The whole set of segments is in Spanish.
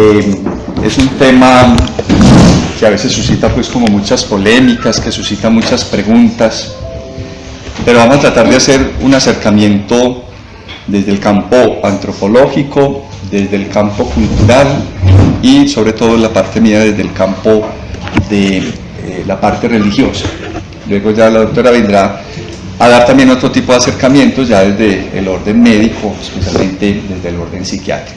Es un tema que a veces suscita pues como muchas polémicas, que suscita muchas preguntas, pero vamos a tratar de hacer un acercamiento desde el campo antropológico, desde el campo cultural y sobre todo en la parte mía desde el campo de la parte religiosa. Luego ya la doctora vendrá a dar también otro tipo de acercamientos ya desde el orden médico, especialmente desde el orden psiquiátrico.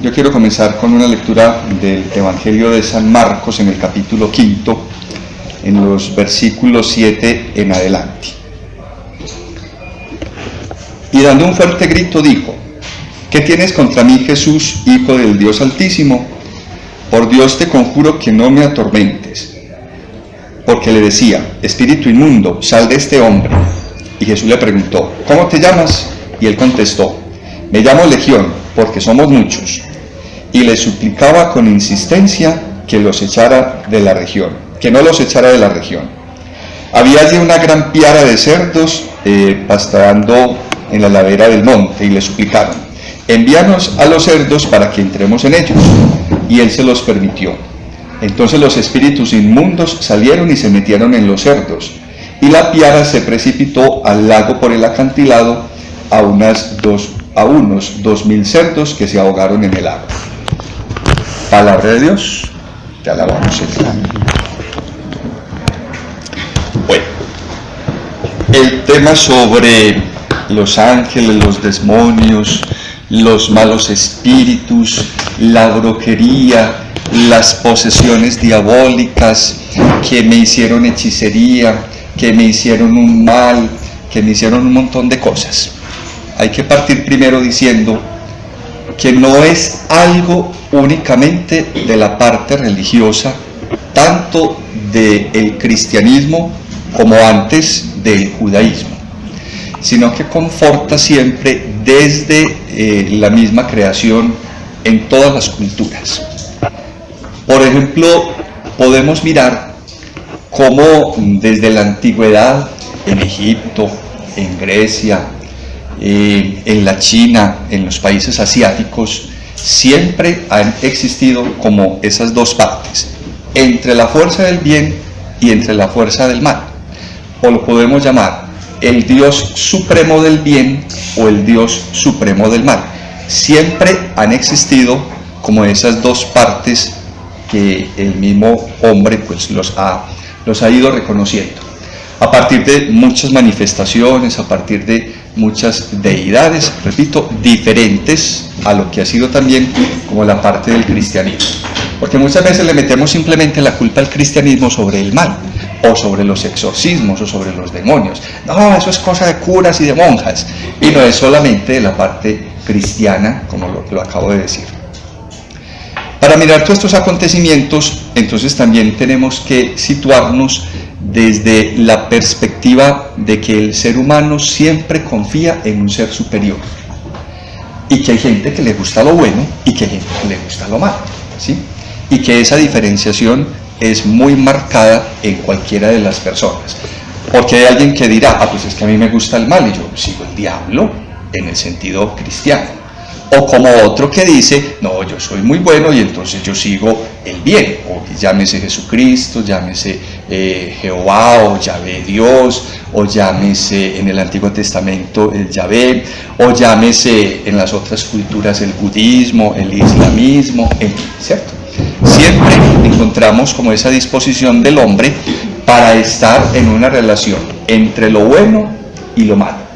Yo quiero comenzar con una lectura del Evangelio de San Marcos en el capítulo 5, en los versículos 7 en adelante. Y dando un fuerte grito dijo: ¿Qué tienes contra mí, Jesús, Hijo del Dios Altísimo? Por Dios te conjuro que no me atormentes. Porque le decía: espíritu inmundo, sal de este hombre. Y Jesús le preguntó: ¿cómo te llamas? Y él contestó: me llamo Legión, porque somos muchos. Y le suplicaba con insistencia que los echara de la región, que no los echara de la región. Había allí una gran piara de cerdos pastando en la ladera del monte, y le suplicaron: envíanos a los cerdos para que entremos en ellos. Y él se los permitió. Entonces los espíritus inmundos salieron y se metieron en los cerdos, y la piara se precipitó al lago por el acantilado a unos 2.000 cerdos que se ahogaron en el agua. Palabra de Dios, te alabamos, Señor. Bueno, el tema sobre los ángeles, los demonios, los malos espíritus, la brujería, las posesiones diabólicas, que me hicieron hechicería, que me hicieron un mal, que me hicieron un montón de cosas. Hay que partir primero diciendo que no es algo únicamente de la parte religiosa, tanto del cristianismo como antes del judaísmo, sino que conforta siempre desde la misma creación en todas las culturas. Por ejemplo, podemos mirar cómo desde la antigüedad, en Egipto, en Grecia, en la China, en los países asiáticos, siempre han existido como esas dos partes, entre la fuerza del bien y entre la fuerza del mal. O lo podemos llamar el Dios supremo del bien o el Dios supremo del mal. Siempre han existido como esas dos partes que el mismo hombre pues los ha ido reconociendo a partir de muchas manifestaciones, a partir de muchas deidades, repito, diferentes a lo que ha sido también como la parte del cristianismo, porque muchas veces le metemos simplemente la culpa al cristianismo sobre el mal, o sobre los exorcismos, o sobre los demonios. No, eso es cosa de curas y de monjas, y no es solamente de la parte cristiana, como lo acabo de decir. Para mirar todos estos acontecimientos, entonces también tenemos que situarnos desde la perspectiva de que el ser humano siempre confía en un ser superior, y que hay gente que le gusta lo bueno y que hay gente que le gusta lo malo, ¿sí? Y que esa diferenciación es muy marcada en cualquiera de las personas, porque hay alguien que dirá: pues es que a mí me gusta el mal y yo sigo el diablo en el sentido cristiano. O como otro que dice: no, yo soy muy bueno y entonces yo sigo el bien, o llámese Jesucristo, llámese Jehová, o Yahvé Dios, o llámese en el Antiguo Testamento el Yahvé, o llámese en las otras culturas el budismo, el islamismo, ¿cierto? Siempre encontramos como esa disposición del hombre para estar en una relación entre lo bueno y lo malo.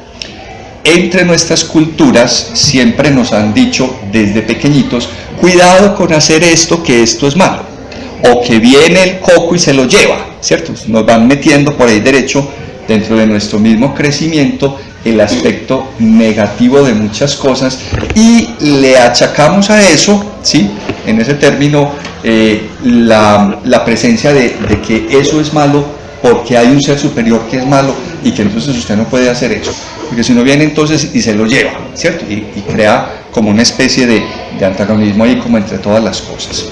Entre nuestras culturas siempre nos han dicho desde pequeñitos: cuidado con hacer esto, que esto es malo, o que viene el coco y se lo lleva, ¿cierto? Nos van metiendo por ahí derecho dentro de nuestro mismo crecimiento el aspecto negativo de muchas cosas, y le achacamos a eso, ¿sí?, en ese término, la presencia de que eso es malo porque hay un ser superior que es malo, y que entonces usted no puede hacer eso, porque si no viene entonces y se lo lleva, ¿cierto? Y crea como una especie de antagonismo ahí como entre todas las cosas.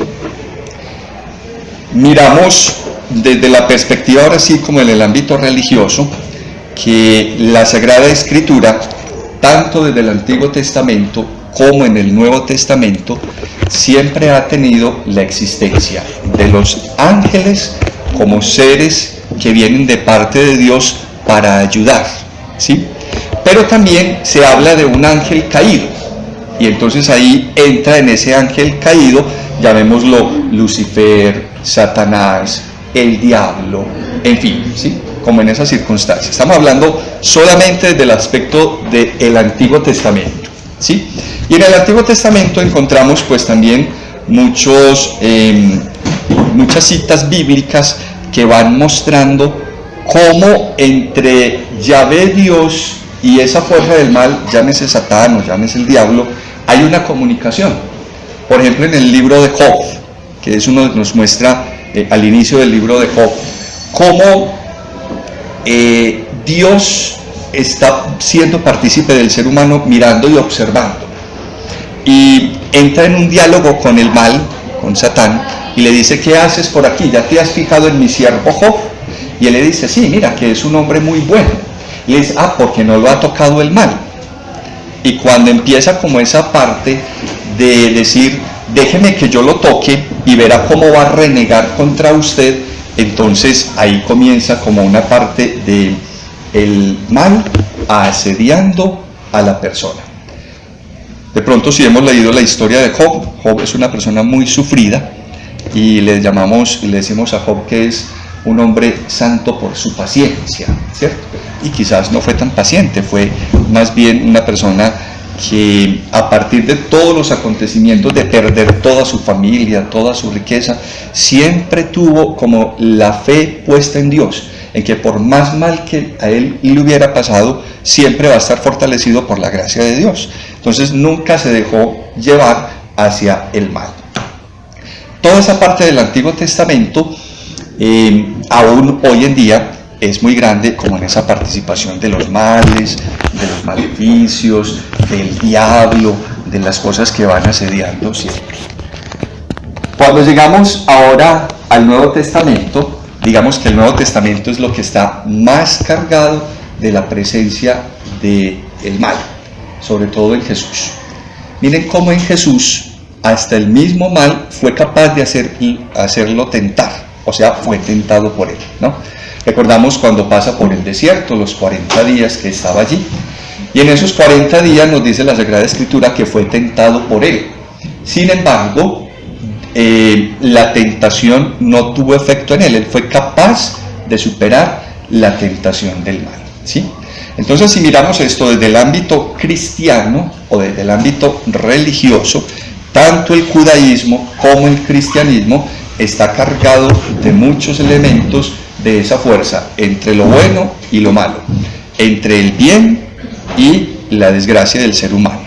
Miramos desde la perspectiva ahora sí como en el ámbito religioso, que la Sagrada Escritura, tanto desde el Antiguo Testamento como en el Nuevo Testamento, siempre ha tenido la existencia de los ángeles como seres que vienen de parte de Dios para ayudar, ¿sí? Pero también se habla de un ángel caído, y entonces ahí entra en ese ángel caído, llamémoslo Lucifer, Satanás, el diablo, en fin, ¿sí? Como en esas circunstancias. Estamos hablando solamente desde el aspecto del Antiguo Testamento, ¿sí? Y en el Antiguo Testamento encontramos pues también muchas citas bíblicas que van mostrando cómo entre Yahvé Dios y esa fuerza del mal, llámese Satán o llámese el diablo, hay una comunicación. Por ejemplo, en el libro de Job, que es uno que nos muestra al inicio del libro de Job, cómo Dios está siendo partícipe del ser humano, mirando y observando, y entra en un diálogo con el mal, con Satán, y le dice: ¿qué haces por aquí? ¿Ya te has fijado en mi siervo Job? Y él le dice: sí, mira que es un hombre muy bueno. Y le dice: porque no lo ha tocado el mal. Y cuando empieza como esa parte de decir: déjeme que yo lo toque y verá cómo va a renegar contra usted, entonces ahí comienza como una parte de el mal asediando a la persona. De pronto, si hemos leído la historia de Job, Job es una persona muy sufrida, y le decimos a Job que es un hombre santo por su paciencia, ¿cierto? Y quizás no fue tan paciente, fue más bien una persona que a partir de todos los acontecimientos de perder toda su familia, toda su riqueza, siempre tuvo como la fe puesta en Dios, en que por más mal que a él le hubiera pasado, siempre va a estar fortalecido por la gracia de Dios. Entonces nunca se dejó llevar hacia el mal. Toda esa parte del Antiguo Testamento, aún hoy en día, es muy grande, como en esa participación de los males, de los maleficios, del diablo, de las cosas que van asediando siempre. Cuando llegamos ahora al Nuevo Testamento, digamos que el Nuevo Testamento es lo que está más cargado de la presencia del mal, sobre todo en Jesús. Miren cómo en Jesús hasta el mismo mal fue capaz de hacerlo tentar, o sea, fue tentado por él, ¿no? Recordamos cuando pasa por el desierto, los 40 días que estaba allí, y en esos 40 días nos dice la Sagrada Escritura que fue tentado por él. Sin embargo, la tentación no tuvo efecto en él, él fue capaz de superar la tentación del mal, ¿sí? Entonces, si miramos esto desde el ámbito cristiano o desde el ámbito religioso, tanto el judaísmo como el cristianismo está cargado de muchos elementos de esa fuerza entre lo bueno y lo malo, entre el bien y la desgracia del ser humano.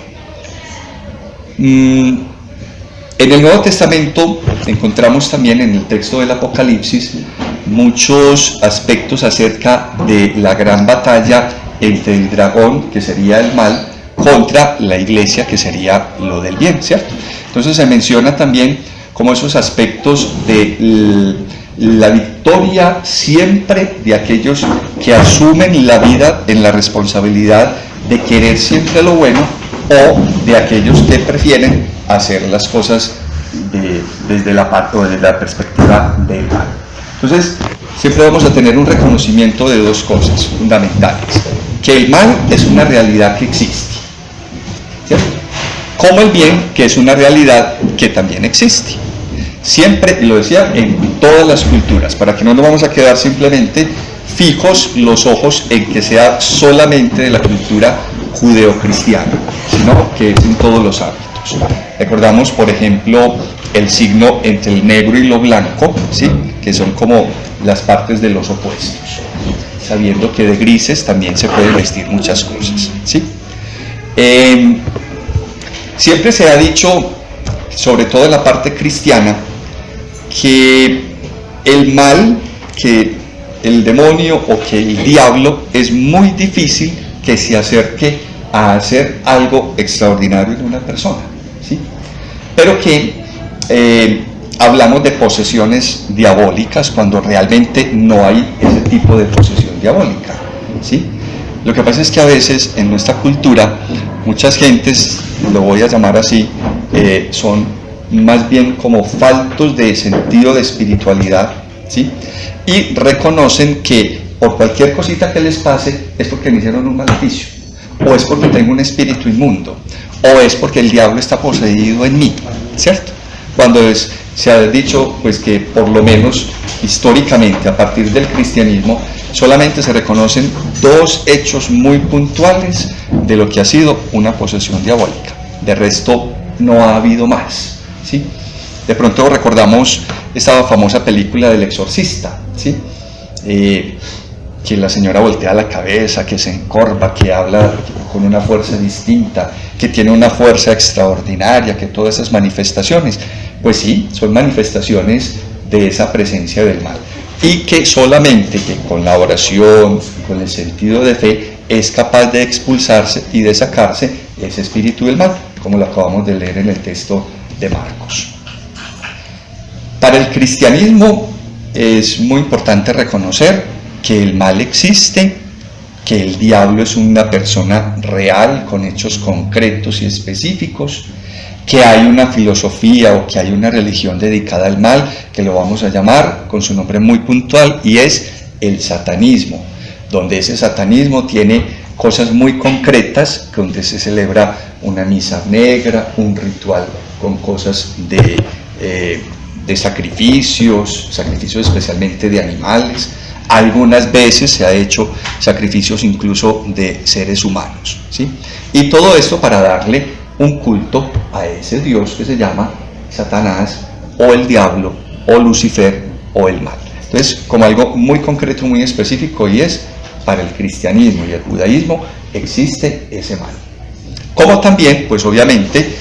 En el Nuevo Testamento encontramos también en el texto del Apocalipsis muchos aspectos acerca de la gran batalla entre el dragón, que sería el mal, contra la iglesia, que sería lo del bien, ¿cierto? Entonces se menciona también como esos aspectos de la victoria siempre de aquellos que asumen la vida en la responsabilidad de querer siempre lo bueno, o de aquellos que prefieren hacer las cosas desde la parte o desde la perspectiva del mal. Entonces siempre vamos a tener un reconocimiento de dos cosas fundamentales: que el mal es una realidad que existe, ¿cierto? Como el bien, que es una realidad que también existe. Siempre, y lo decía, en todas las culturas, para que no nos vamos a quedar simplemente fijos los ojos en que sea solamente de la cultura judeocristiana, sino que es en todos los ámbitos. Recordamos, por ejemplo, el signo entre el negro y lo blanco, ¿sí? Que son como las partes de los opuestos, sabiendo que de grises también se pueden vestir muchas cosas, ¿sí? Siempre se ha dicho, sobre todo en la parte cristiana, que el mal, que el demonio o que el diablo es muy difícil que se acerque a hacer algo extraordinario en una persona, ¿sí? Pero que hablamos de posesiones diabólicas cuando realmente no hay ese tipo de posesión diabólica, ¿sí? Lo que pasa es que a veces en nuestra cultura muchas gentes lo voy a llamar así, son más bien como faltos de sentido de espiritualidad, ¿sí? Y reconocen que por cualquier cosita que les pase es porque me hicieron un maleficio, o es porque tengo un espíritu inmundo, o es porque el diablo está poseído en mí, ¿cierto? Cuando se ha dicho pues que por lo menos históricamente a partir del cristianismo solamente se reconocen dos hechos muy puntuales de lo que ha sido una posesión diabólica, de resto no ha habido más, ¿sí? De pronto recordamos esta famosa película del exorcista, ¿sí? Que la señora voltea la cabeza, que se encorva, que habla con una fuerza distinta, que tiene una fuerza extraordinaria, que todas esas manifestaciones, pues sí, son manifestaciones de esa presencia del mal, y que solamente que con la oración, con el sentido de fe, es capaz de expulsarse y de sacarse ese espíritu del mal, como lo acabamos de leer en el texto de Marcos. Para el cristianismo es muy importante reconocer que el mal existe, que el diablo es una persona real con hechos concretos y específicos, que hay una filosofía o que hay una religión dedicada al mal, que lo vamos a llamar con su nombre muy puntual, y es el satanismo, donde ese satanismo tiene cosas muy concretas, donde se celebra una misa negra, un ritual con cosas de sacrificios especialmente de animales. Algunas veces se ha hecho sacrificios incluso de seres humanos, ¿sí? Y todo esto para darle un culto a ese Dios que se llama Satanás, o el diablo, o Lucifer, o el mal. Entonces, como algo muy concreto, muy específico, y es para el cristianismo y el judaísmo existe ese mal. Como también, pues obviamente,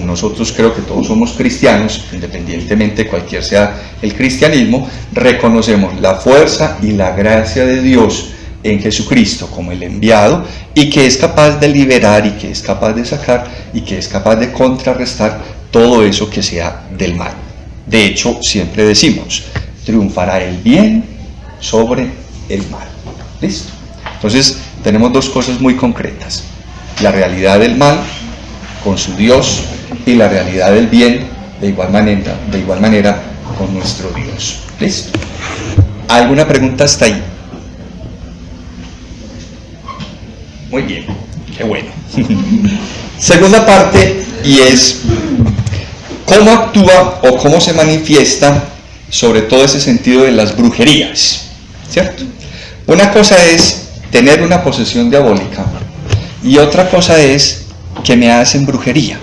nosotros creo que todos somos cristianos, independientemente de cualquier sea el cristianismo, reconocemos la fuerza y la gracia de Dios en Jesucristo como el enviado, y que es capaz de liberar, y que es capaz de sacar, y que es capaz de contrarrestar todo eso que sea del mal. De hecho, siempre decimos, triunfará el bien sobre el mal. ¿Listo? Entonces, tenemos dos cosas muy concretas: la realidad del mal con su Dios, y la realidad del bien de igual manera con nuestro Dios. ¿Listo? ¿Alguna pregunta hasta ahí? Muy bien, qué bueno. Segunda parte, y es cómo actúa o cómo se manifiesta sobre todo ese sentido de las brujerías, ¿cierto? Una cosa es tener una posesión diabólica, y otra cosa es que me hacen brujería,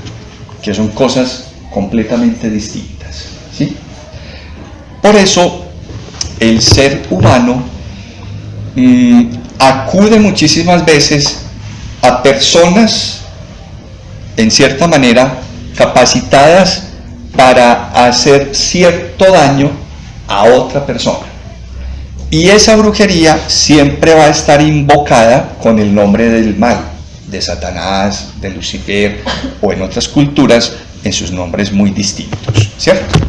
que son cosas completamente distintas, ¿sí? Por eso el ser humano acude muchísimas veces a personas en cierta manera capacitadas para hacer cierto daño a otra persona, y esa brujería siempre va a estar invocada con el nombre del mal, de Satanás, de Lucifer, o en otras culturas en sus nombres muy distintos, ¿cierto?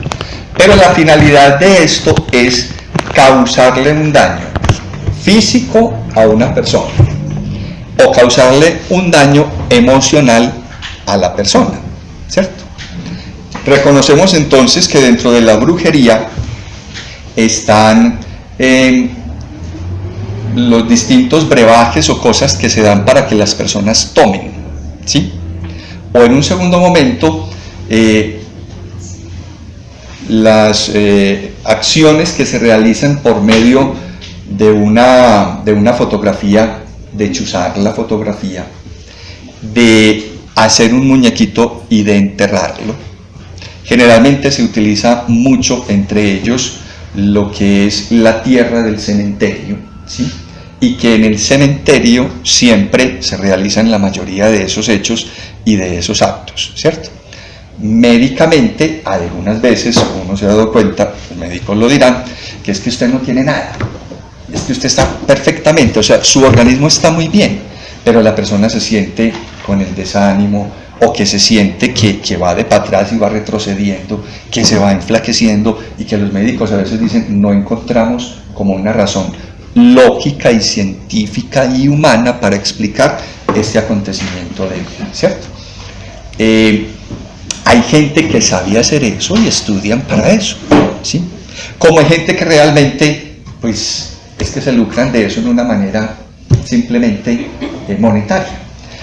Pero la finalidad de esto es causarle un daño físico a una persona, o causarle un daño emocional a la persona, ¿cierto? Reconocemos entonces que dentro de la brujería están los distintos brebajes o cosas que se dan para que las personas tomen, ¿sí? O en un segundo momento, las acciones que se realizan por medio de una fotografía, de chuzar la fotografía, de hacer un muñequito y de enterrarlo. Generalmente se utiliza mucho entre ellos lo que es la tierra del cementerio, ¿sí? Y que en el cementerio siempre se realizan la mayoría de esos hechos y de esos actos, ¿cierto? Médicamente, algunas veces uno se ha dado cuenta, los médicos lo dirán, que es que usted no tiene nada, es que usted está perfectamente, o sea, su organismo está muy bien, pero la persona se siente con el desánimo, o que se siente que va de para atrás y va retrocediendo, que se va enflaqueciendo, y que los médicos a veces dicen no encontramos como una razón lógica y científica y humana para explicar este acontecimiento de vida, ¿cierto? hay gente que sabe hacer eso y estudian para eso, ¿sí? Como hay gente que realmente, pues, es que se lucran de eso de una manera simplemente monetaria.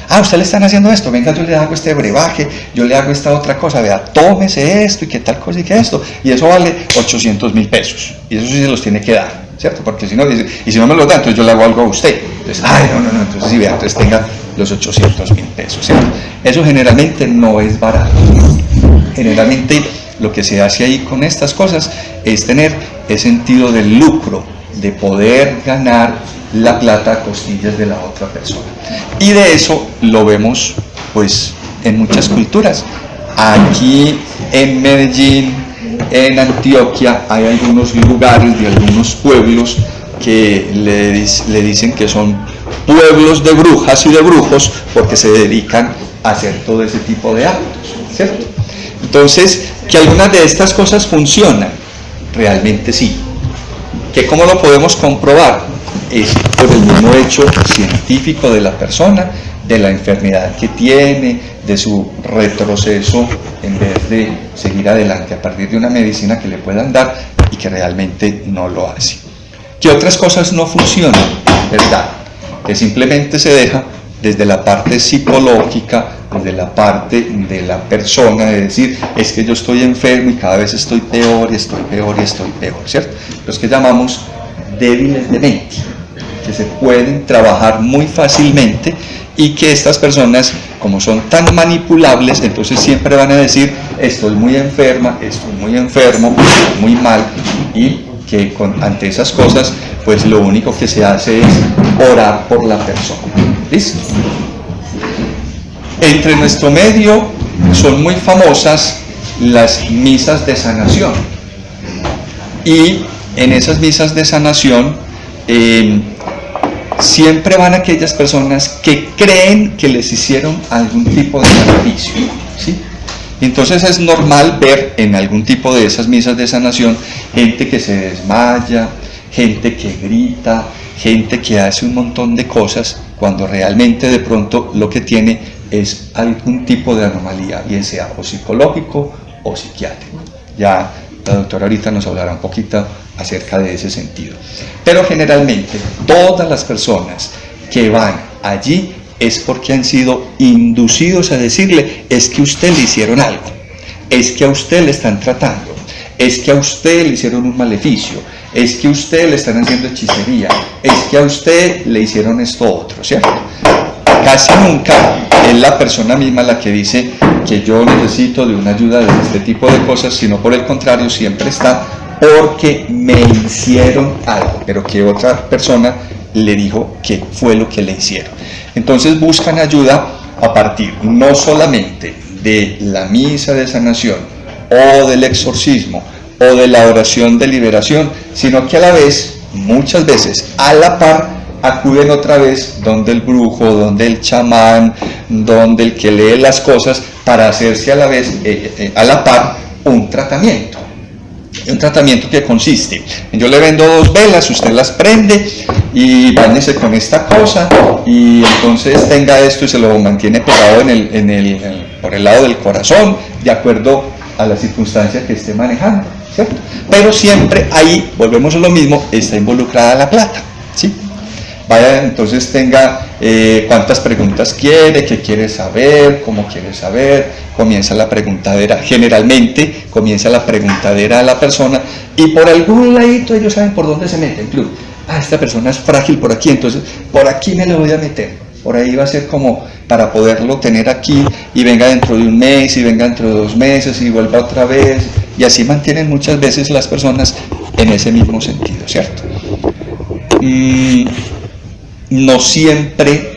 Ah, usted le están haciendo esto, venga, yo le hago este brebaje, yo le hago esta otra cosa, vea, tómese esto y qué tal cosa y qué esto, y eso vale 800.000 pesos, y eso sí se los tiene que dar, ¿cierto? Porque si no, dice, y si no me los da, entonces yo le hago algo a usted. Entonces, ay, no, entonces sí, vea, entonces tenga los 800.000 pesos, ¿cierto? Eso generalmente no es barato. Generalmente lo que se hace ahí con estas cosas es tener el sentido del lucro, de poder ganar la plata a costillas de la otra persona. Y de eso lo vemos pues en muchas culturas. Aquí en Medellín, en Antioquia, hay algunos lugares de algunos pueblos que le dicen que son pueblos de brujas y de brujos porque se dedican a hacer todo ese tipo de actos, ¿cierto? Entonces, que algunas de estas cosas funcionan, realmente sí. ¿Que cómo lo podemos comprobar? Es por el mismo hecho científico de la persona, de la enfermedad que tiene, de su retroceso en vez de seguir adelante a partir de una medicina que le puedan dar y que realmente no lo hace. ¿Qué otras cosas no funcionan? ¿Verdad? Que simplemente se deja desde la parte psicológica, desde la parte de la persona, de decir, es que yo estoy enfermo y cada vez estoy peor y estoy peor y estoy peor, ¿cierto? Los que llamamos débiles de mente, que se pueden trabajar muy fácilmente y que estas personas, como son tan manipulables, entonces siempre van a decir, estoy muy enferma, estoy muy enfermo, estoy muy mal, y que ante esas cosas, pues lo único que se hace es orar por la persona. ¿Listo? Entre nuestro medio son muy famosas las misas de sanación. Y en esas misas de sanación siempre van aquellas personas que creen que les hicieron algún tipo de beneficio, ¿sí? Entonces es normal ver en algún tipo de esas misas de sanación gente que se desmaya, gente que grita, gente que hace un montón de cosas cuando realmente de pronto lo que tiene es algún tipo de anomalía, bien sea o psicológico o psiquiátrico. Ya la doctora ahorita nos hablará un poquito acerca de ese sentido. Pero generalmente todas las personas que van allí es porque han sido inducidos a decirle, es que a usted le hicieron algo, es que a usted le están tratando, es que a usted le hicieron un maleficio, es que a usted le están haciendo hechicería, es que a usted le hicieron esto otro, ¿cierto? Casi nunca es la persona misma la que dice que yo necesito de una ayuda de este tipo de cosas, sino por el contrario siempre está porque me hicieron algo, pero que otra persona le dijo que fue lo que le hicieron. Entonces buscan ayuda a partir no solamente de la misa de sanación o del exorcismo o de la oración de liberación, sino que a la vez, muchas veces, a la par, acuden otra vez donde el brujo, donde el chamán, donde el que lee las cosas, para hacerse a la vez, a la par, un tratamiento. Un tratamiento que consiste, yo le vendo 2 velas, usted las prende y báñese con esta cosa y entonces tenga esto y se lo mantiene pegado por el lado del corazón, de acuerdo a la circunstancia que esté manejando, ¿cierto? Pero siempre ahí, volvemos a lo mismo, está involucrada la plata, ¿sí? Vaya, entonces tenga cuántas preguntas quiere, qué quiere saber, cómo quiere saber, comienza la preguntadera, generalmente comienza la preguntadera a la persona y por algún ladito ellos saben por dónde se meten, incluso, esta persona es frágil por aquí, entonces por aquí me lo voy a meter, por ahí va a ser como para poderlo tener aquí y venga dentro de un mes y venga dentro de 2 meses y vuelva otra vez, y así mantienen muchas veces las personas en ese mismo sentido, ¿cierto? No siempre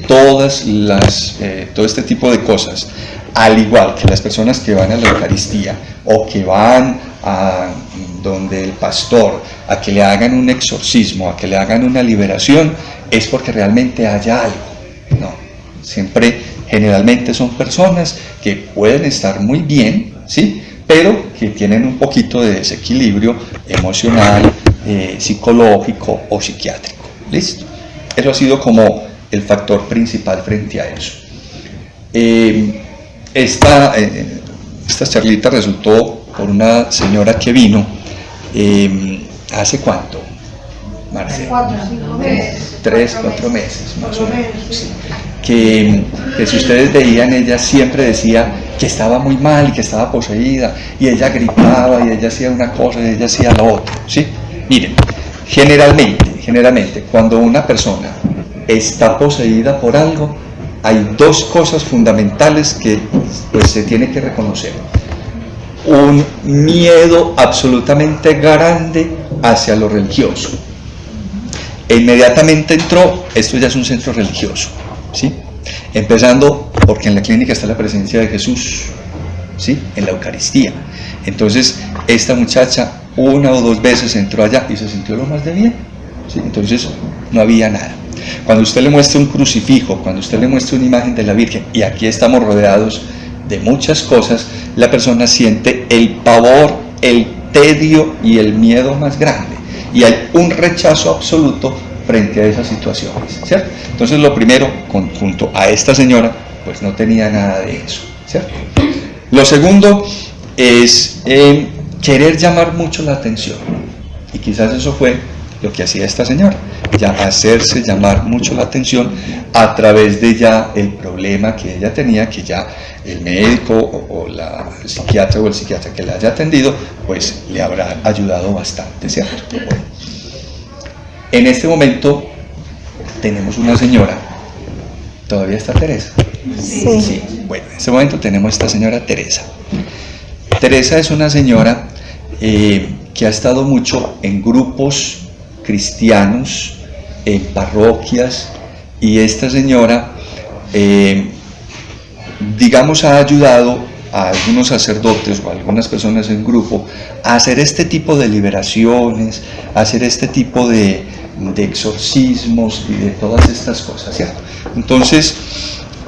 todo este tipo de cosas, al igual que las personas que van a la Eucaristía o que van a donde el pastor a que le hagan un exorcismo, a que le hagan una liberación, es porque realmente haya algo. No, siempre, generalmente son personas que pueden estar muy bien, ¿sí? Pero que tienen un poquito de desequilibrio emocional, psicológico o psiquiátrico. ¿Listo? Eso ha sido como el factor principal frente a eso. esta charlita resultó por una señora que vino, ¿hace cuánto, Marcelo? 4 o 5 meses. 3, 4 meses, más o menos. Sí. Que si ustedes veían, ella siempre decía que estaba muy mal y que estaba poseída, y ella gritaba, y ella hacía una cosa, y ella hacía la otra, ¿sí? Miren, generalmente, cuando una persona está poseída por algo, hay dos cosas fundamentales que pues se tiene que reconocer. Un miedo absolutamente grande hacia lo religioso. E inmediatamente entró, esto ya es un centro religioso, ¿sí? Empezando porque en la clínica está la presencia de Jesús, ¿sí? En la Eucaristía. Entonces, esta muchacha 1 o 2 veces entró allá y se sintió lo más de bien, ¿sí? Entonces, no había nada. Cuando usted le muestra un crucifijo, cuando usted le muestra una imagen de la Virgen, y aquí estamos rodeados de muchas cosas, la persona siente el pavor, el tedio y el miedo más grande. Y hay un rechazo absoluto frente a esas situaciones, ¿cierto? Entonces lo primero, junto a esta señora, pues no tenía nada de eso, ¿cierto? Lo segundo es querer llamar mucho la atención, y quizás eso fue lo que hacía esta señora, ya hacerse llamar mucho la atención a través de ya el problema que ella tenía, que ya el médico o el psiquiatra o el psiquiatra que la haya atendido, pues le habrá ayudado bastante, ¿cierto? Bueno, en este momento tenemos una señora, ¿todavía está Teresa? Sí. Sí. Bueno, en este momento tenemos esta señora Teresa. Teresa es una señora que ha estado mucho en grupos cristianos, en parroquias, y esta señora, digamos, ha ayudado a algunos sacerdotes o a algunas personas en grupo a hacer este tipo de liberaciones, a hacer este tipo de exorcismos y de todas estas cosas, ¿cierto? Entonces,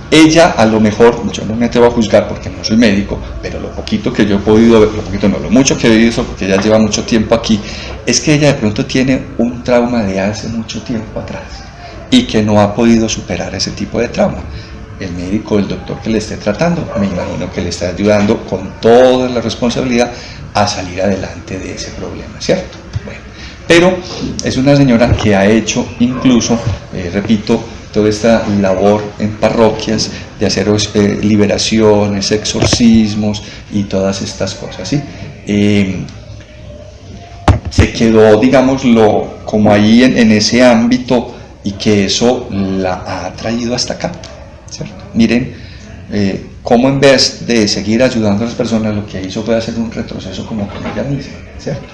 ella a lo mejor, yo no me atrevo a juzgar porque no soy médico, pero lo poquito que yo he podido ver, lo mucho que he visto, porque ella lleva mucho tiempo aquí, es que ella de pronto tiene un trauma de hace mucho tiempo atrás y que no ha podido superar ese tipo de trauma. El médico, el doctor que le esté tratando, me imagino que le está ayudando con toda la responsabilidad a salir adelante de ese problema, ¿cierto? Bueno, pero es una señora que ha hecho incluso, repito, toda esta labor en parroquias de hacer liberaciones, exorcismos y todas estas cosas, ¿sí? Se quedó, digámoslo, como ahí en ese ámbito, y que eso la ha traído hasta acá, ¿cierto? Miren cómo en vez de seguir ayudando a las personas, lo que hizo fue hacer un retroceso como con ella misma, ¿cierto?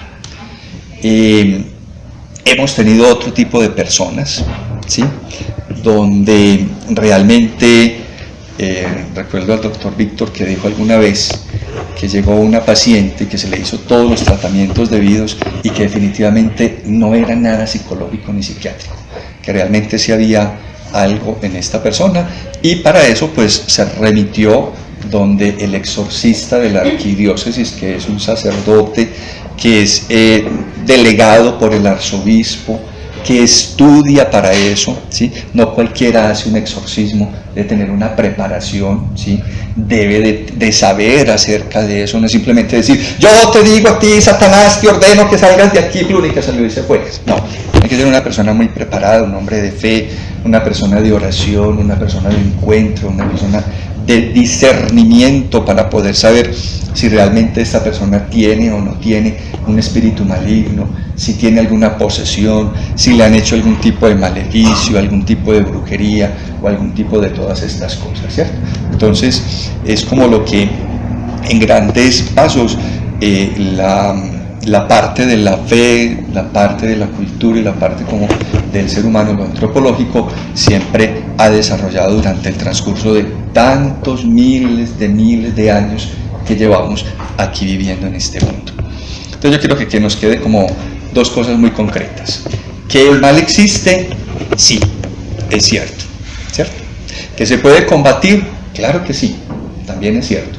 Hemos tenido otro tipo de personas, ¿sí? Donde realmente, recuerdo al doctor Víctor que dijo alguna vez que llegó una paciente que se le hizo todos los tratamientos debidos y que definitivamente no era nada psicológico ni psiquiátrico, que realmente sí había algo en esta persona, y para eso pues se remitió donde el exorcista de la arquidiócesis, que es un sacerdote que es delegado por el arzobispo, que estudia para eso, ¿sí? No cualquiera hace un exorcismo, debe tener una preparación, ¿sí? Debe de saber acerca de eso, no es simplemente decir, yo te digo a ti, Satanás, te ordeno que salgas de aquí, plum, y que salió y se fue. No, hay que ser una persona muy preparada, un hombre de fe, una persona de oración, una persona de encuentro, una persona de discernimiento para poder saber si realmente esta persona tiene o no tiene un espíritu maligno, si tiene alguna posesión, si le han hecho algún tipo de maleficio, algún tipo de brujería o algún tipo de todas estas cosas, ¿cierto? Entonces es como lo que en grandes pasos la parte de la fe, la parte de la cultura y la parte como del ser humano, lo antropológico, siempre ha desarrollado durante el transcurso de tantos miles de años que llevamos aquí viviendo en este mundo. Entonces yo quiero que nos quede como dos cosas muy concretas. ¿Que el mal existe? Sí, es cierto, ¿cierto? ¿Que se puede combatir? Claro que sí, también es cierto.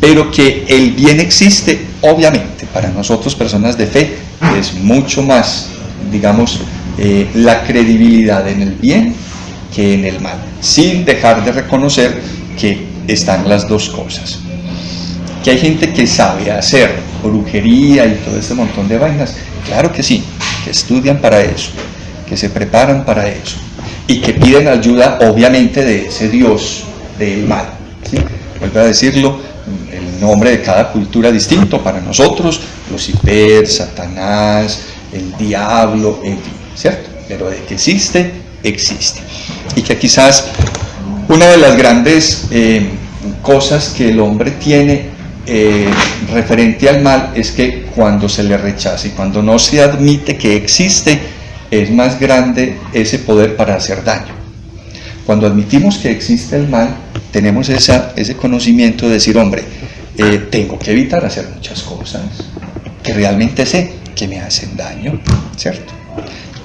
Pero que el bien existe, obviamente, para nosotros personas de fe, es mucho más, digamos, la credibilidad en el bien que en el mal, sin dejar de reconocer que están las dos cosas. Que hay gente que sabe hacer brujería y todo este montón de vainas, claro que sí, que estudian para eso, que se preparan para eso y que piden ayuda obviamente de ese Dios del mal, ¿sí? Vuelvo a decirlo, el nombre de cada cultura distinto para nosotros, Lucifer, Satanás, el diablo, en fin, ¿cierto? Pero de que existe, existe. Y que quizás una de las grandes cosas que el hombre tiene referente al mal es que cuando se le rechaza y cuando no se admite que existe, es más grande ese poder para hacer daño. Cuando admitimos que existe el mal, tenemos ese conocimiento de decir, hombre, tengo que evitar hacer muchas cosas que realmente sé que me hacen daño, ¿cierto?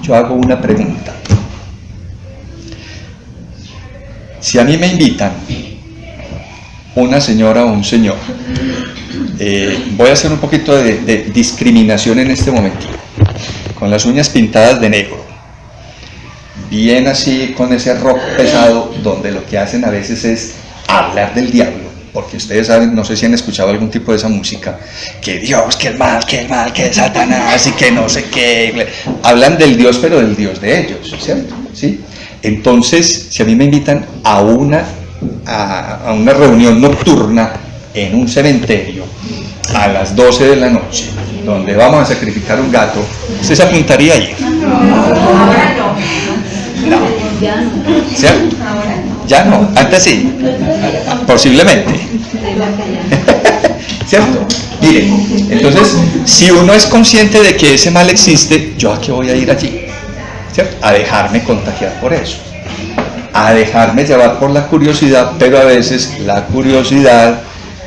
Yo hago una pregunta. Si a mí me invitan una señora o un señor, voy a hacer un poquito de discriminación en este momentito, con las uñas pintadas de negro, bien así con ese rock pesado, donde lo que hacen a veces es hablar del diablo, porque ustedes saben, no sé si han escuchado algún tipo de esa música, que Dios, que el mal, que Satanás y que no sé qué, hablan del Dios, pero del Dios de ellos, ¿cierto? ¿Sí? Entonces, si a mí me invitan a una reunión nocturna en un cementerio a las 12 de la noche, donde vamos a sacrificar un gato, ¿usted se apuntaría ahí? No. ¿Cierto? Ya no, antes sí, posiblemente. ¿Cierto? Mire, entonces, si uno es consciente de que ese mal existe, ¿yo a qué voy a ir allí? ¿Cierto? A dejarme contagiar por eso, a dejarme llevar por la curiosidad, pero a veces la curiosidad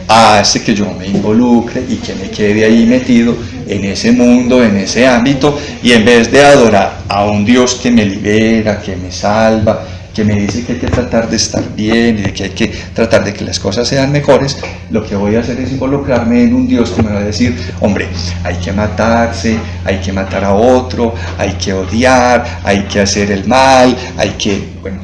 hace que yo me involucre y que me quede ahí metido en ese mundo, en ese ámbito, y en vez de adorar a un Dios que me libera, que me salva, que me dice que hay que tratar de estar bien y de que hay que tratar de que las cosas sean mejores, lo que voy a hacer es involucrarme en un Dios que me va a decir, hombre, hay que matarse, hay que matar a otro, hay que odiar, hay que hacer el mal, hay que, bueno,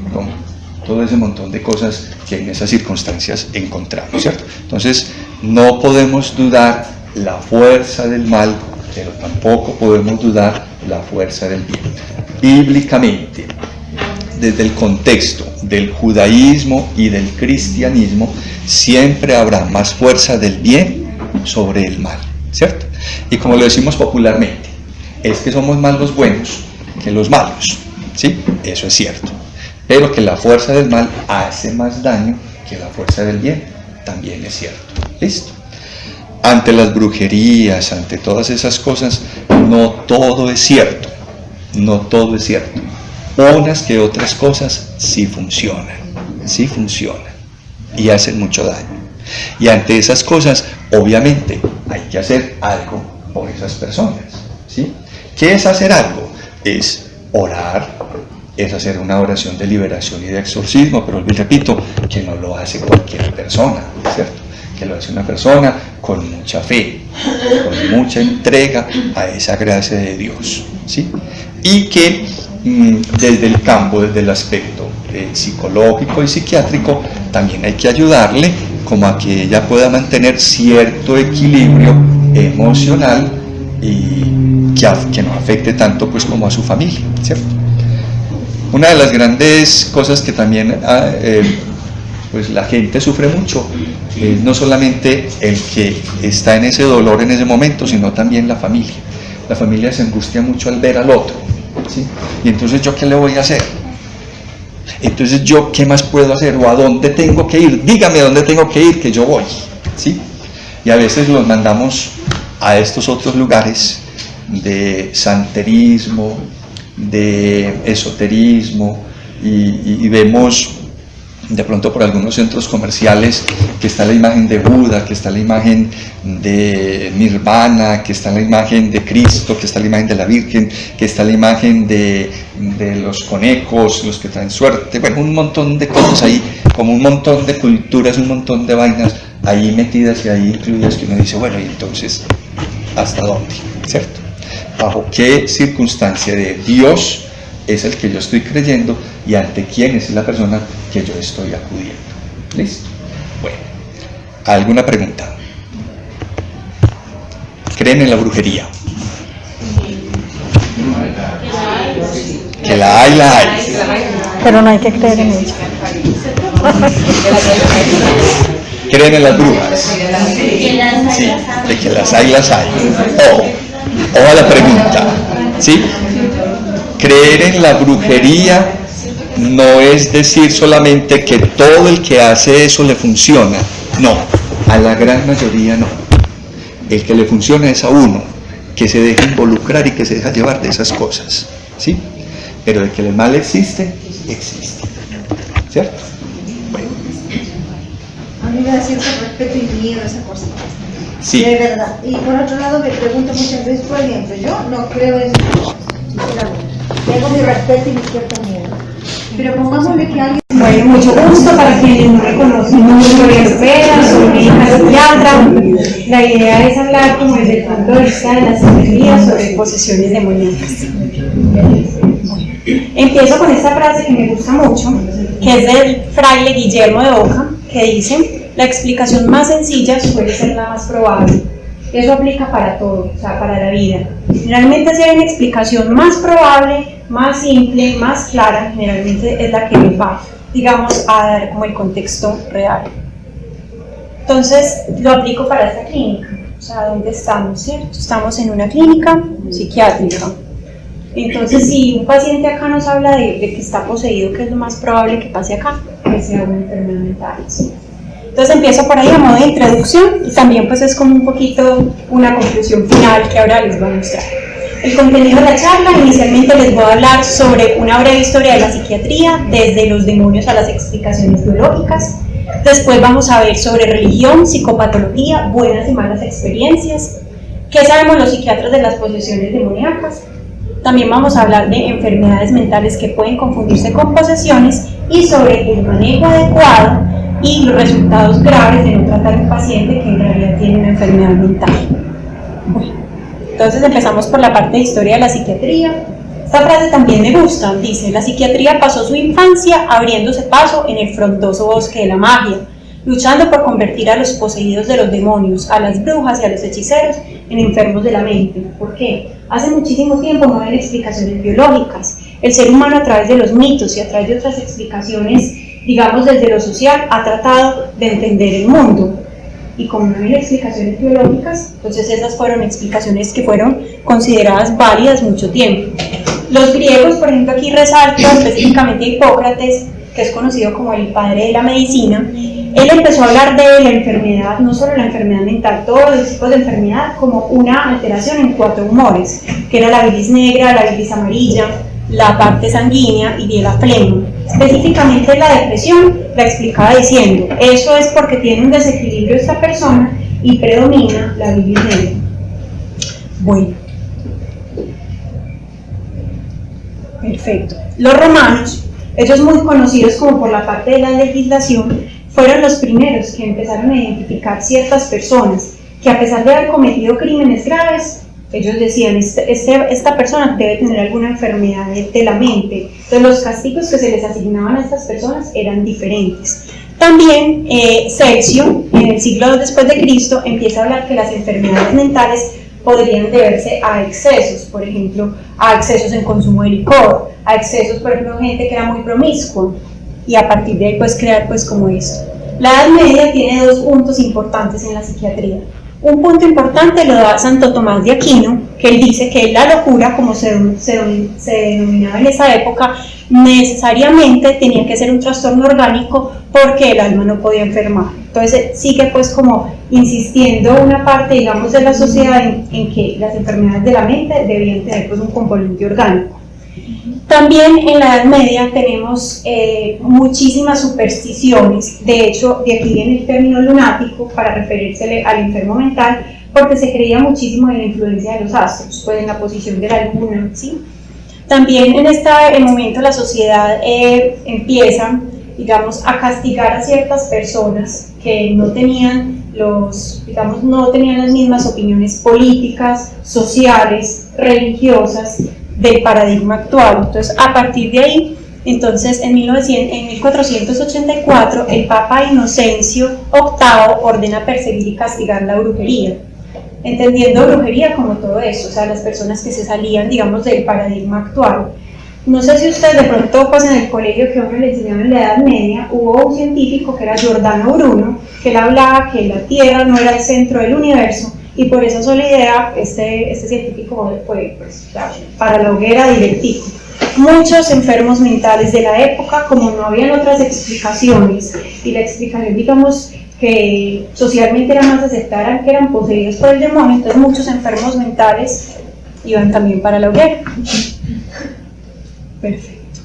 todo ese montón de cosas que en esas circunstancias encontramos, ¿cierto? Entonces, no podemos dudar la fuerza del mal, pero tampoco podemos dudar la fuerza del bien. Bíblicamente, desde el contexto del judaísmo y del cristianismo, siempre habrá más fuerza del bien sobre el mal, ¿cierto? Y como lo decimos popularmente, es que somos más los buenos que los malos, ¿sí? Eso es cierto. Pero que la fuerza del mal hace más daño que la fuerza del bien, también es cierto. ¿Listo? Ante las brujerías, ante todas esas cosas, no todo es cierto. No todo es cierto. Unas que otras cosas sí funcionan y hacen mucho daño. Y ante esas cosas, obviamente, hay que hacer algo por esas personas, ¿sí? ¿Qué es hacer algo? Es orar, es hacer una oración de liberación y de exorcismo, pero les repito, que no lo hace cualquier persona, ¿cierto? Que lo hace una persona con mucha fe, con mucha entrega a esa gracia de Dios, ¿sí? Y que desde el campo, desde el aspecto psicológico y psiquiátrico, también hay que ayudarle como a que ella pueda mantener cierto equilibrio emocional y que no afecte tanto pues como a su familia, ¿cierto? Una de las grandes cosas que también pues la gente sufre mucho es no solamente el que está en ese dolor en ese momento, sino también la familia. La familia se angustia mucho al ver al otro, ¿sí? Y entonces, ¿yo qué le voy a hacer? Entonces, ¿yo qué más puedo hacer? ¿O a dónde tengo que ir? Dígame dónde tengo que ir, que yo voy, ¿sí? Y a veces los mandamos a estos otros lugares de santerismo, de esoterismo, y vemos de pronto por algunos centros comerciales que está la imagen de Buda, que está la imagen de Nirvana, que está la imagen de Cristo, que está la imagen de la Virgen, que está la imagen de los conejos, los que traen suerte, bueno, un montón de cosas ahí, como un montón de culturas, un montón de vainas ahí metidas y ahí incluidas, que uno dice, bueno, y entonces, ¿hasta dónde? ¿Cierto? ¿Bajo qué circunstancia de Dios es el que yo estoy creyendo y ante quién es la persona que yo estoy acudiendo? ¿Listo? Bueno, ¿Alguna pregunta? ¿Creen en la brujería? Que la hay, la hay. Pero no hay que creer en ella. ¿Creen en las brujas? Sí, de que las hay, las hay. O a la pregunta, ¿sí? Creer en la brujería no es decir solamente que todo el que hace eso le funciona. No, a la gran mayoría no. El que le funciona es a uno, que se deja involucrar y que se deja llevar de esas cosas, ¿sí? Pero de que el mal existe, existe. ¿Cierto? Bueno. A mí me da cierto respeto y miedo esa cosa. Sí. De verdad. Y por otro lado me pregunto muchas veces, por ejemplo, yo no creo en esas cosas, sinceramente. Tengo mi respeto y mi cierto miedo. Pero pongámosle que alguien... Bueno, mucho gusto para quienes no me conocen. Mi nombre es Vera, soy médica psiquiatra. La idea es hablar como desde el punto de vista de la psiquiatría sobre posesiones demoníacas. Empiezo con esta frase que me gusta mucho, que es del fraile Guillermo de Oca, que dice: la explicación más sencilla suele ser la más probable. Eso aplica para todo, o sea, para la vida. Generalmente si hay una explicación más probable, más simple, más clara, generalmente es la que nos va, digamos, a dar como el contexto real. Entonces, lo aplico para esta clínica. O sea, ¿dónde estamos, cierto? Estamos en una clínica psiquiátrica. Entonces, si un paciente acá nos habla de que está poseído, ¿qué es lo más probable que pase acá? Que sea una enfermedad mental, ¿sí? Entonces empiezo por ahí a modo de introducción y también pues es como un poquito una conclusión final que ahora les voy a mostrar. El contenido de la charla: inicialmente les voy a hablar sobre una breve historia de la psiquiatría, desde los demonios a las explicaciones biológicas. Después vamos a ver sobre religión, psicopatología, buenas y malas experiencias. ¿Qué sabemos los psiquiatras de las posesiones demoníacas? También vamos a hablar de enfermedades mentales que pueden confundirse con posesiones y sobre el manejo adecuado y los resultados graves de no tratar a un paciente que en realidad tiene una enfermedad mental. Bueno, entonces empezamos por la parte de historia de la psiquiatría. Esta frase también me gusta, dice: la psiquiatría pasó su infancia abriéndose paso en el frondoso bosque de la magia, luchando por convertir a los poseídos de los demonios, a las brujas y a los hechiceros en enfermos de la mente. ¿Por qué? Hace muchísimo tiempo no hay explicaciones biológicas. El ser humano, a través de los mitos y a través de otras explicaciones, digamos desde lo social, ha tratado de entender el mundo. Y como no hay explicaciones biológicas, entonces esas fueron explicaciones que fueron consideradas válidas mucho tiempo. Los griegos, por ejemplo, aquí resalto específicamente a Hipócrates, que es conocido como el padre de la medicina. Él empezó a hablar de la enfermedad, no solo la enfermedad mental, todos los tipos de enfermedad, como una alteración en 4 humores, que era la bilis negra, la bilis amarilla, la parte sanguínea y la flema. Específicamente la depresión la explicaba diciendo: eso es porque tiene un desequilibrio esta persona y predomina la bilis negra. Bueno, perfecto. Los romanos, ellos muy conocidos como por la parte de la legislación, fueron los primeros que empezaron a identificar ciertas personas que, a pesar de haber cometido crímenes graves, ellos decían: esta persona debe tener alguna enfermedad de la mente. Entonces los castigos que se les asignaban a estas personas eran diferentes. También Celso, en el siglo II después de Cristo, empieza a hablar que las enfermedades mentales podrían deberse a excesos, por ejemplo, a excesos en consumo de licor, a excesos, por ejemplo, gente que era muy promiscua, y a partir de ahí pues crear pues como esto. La Edad Media tiene 2 puntos importantes en la psiquiatría. Un punto importante lo da Santo Tomás de Aquino, que él dice que la locura, como se denominaba en esa época, necesariamente tenía que ser un trastorno orgánico porque el alma no podía enfermar. Entonces sigue pues como insistiendo una parte, digamos, de la sociedad en que las enfermedades de la mente debían tener pues un componente orgánico. También en la Edad Media tenemos muchísimas supersticiones. De hecho, de aquí viene el término lunático para referirse al enfermo mental, porque se creía muchísimo en la influencia de los astros, pues en la posición de la luna, ¿sí? También en este momento la sociedad empieza, digamos, a castigar a ciertas personas que no tenían no tenían las mismas opiniones políticas, sociales, religiosas del paradigma actual. Entonces, a partir de ahí Entonces, en 1484, el Papa Inocencio VIII ordena perseguir y castigar la brujería, entendiendo brujería como todo eso, o sea, las personas que se salían, digamos, del paradigma actual. No sé si ustedes de pronto, pues en el colegio que uno le enseñaba en la Edad Media, hubo un científico que era Giordano Bruno, que él hablaba que la Tierra no era el centro del universo, y por esa sola idea, este científico fue pues, para la hoguera directico. Muchos enfermos mentales de la época, como no habían otras explicaciones, y la explicación, digamos, que socialmente era más aceptada, que eran poseídos por el demonio, entonces muchos enfermos mentales iban también para la hoguera. Perfecto.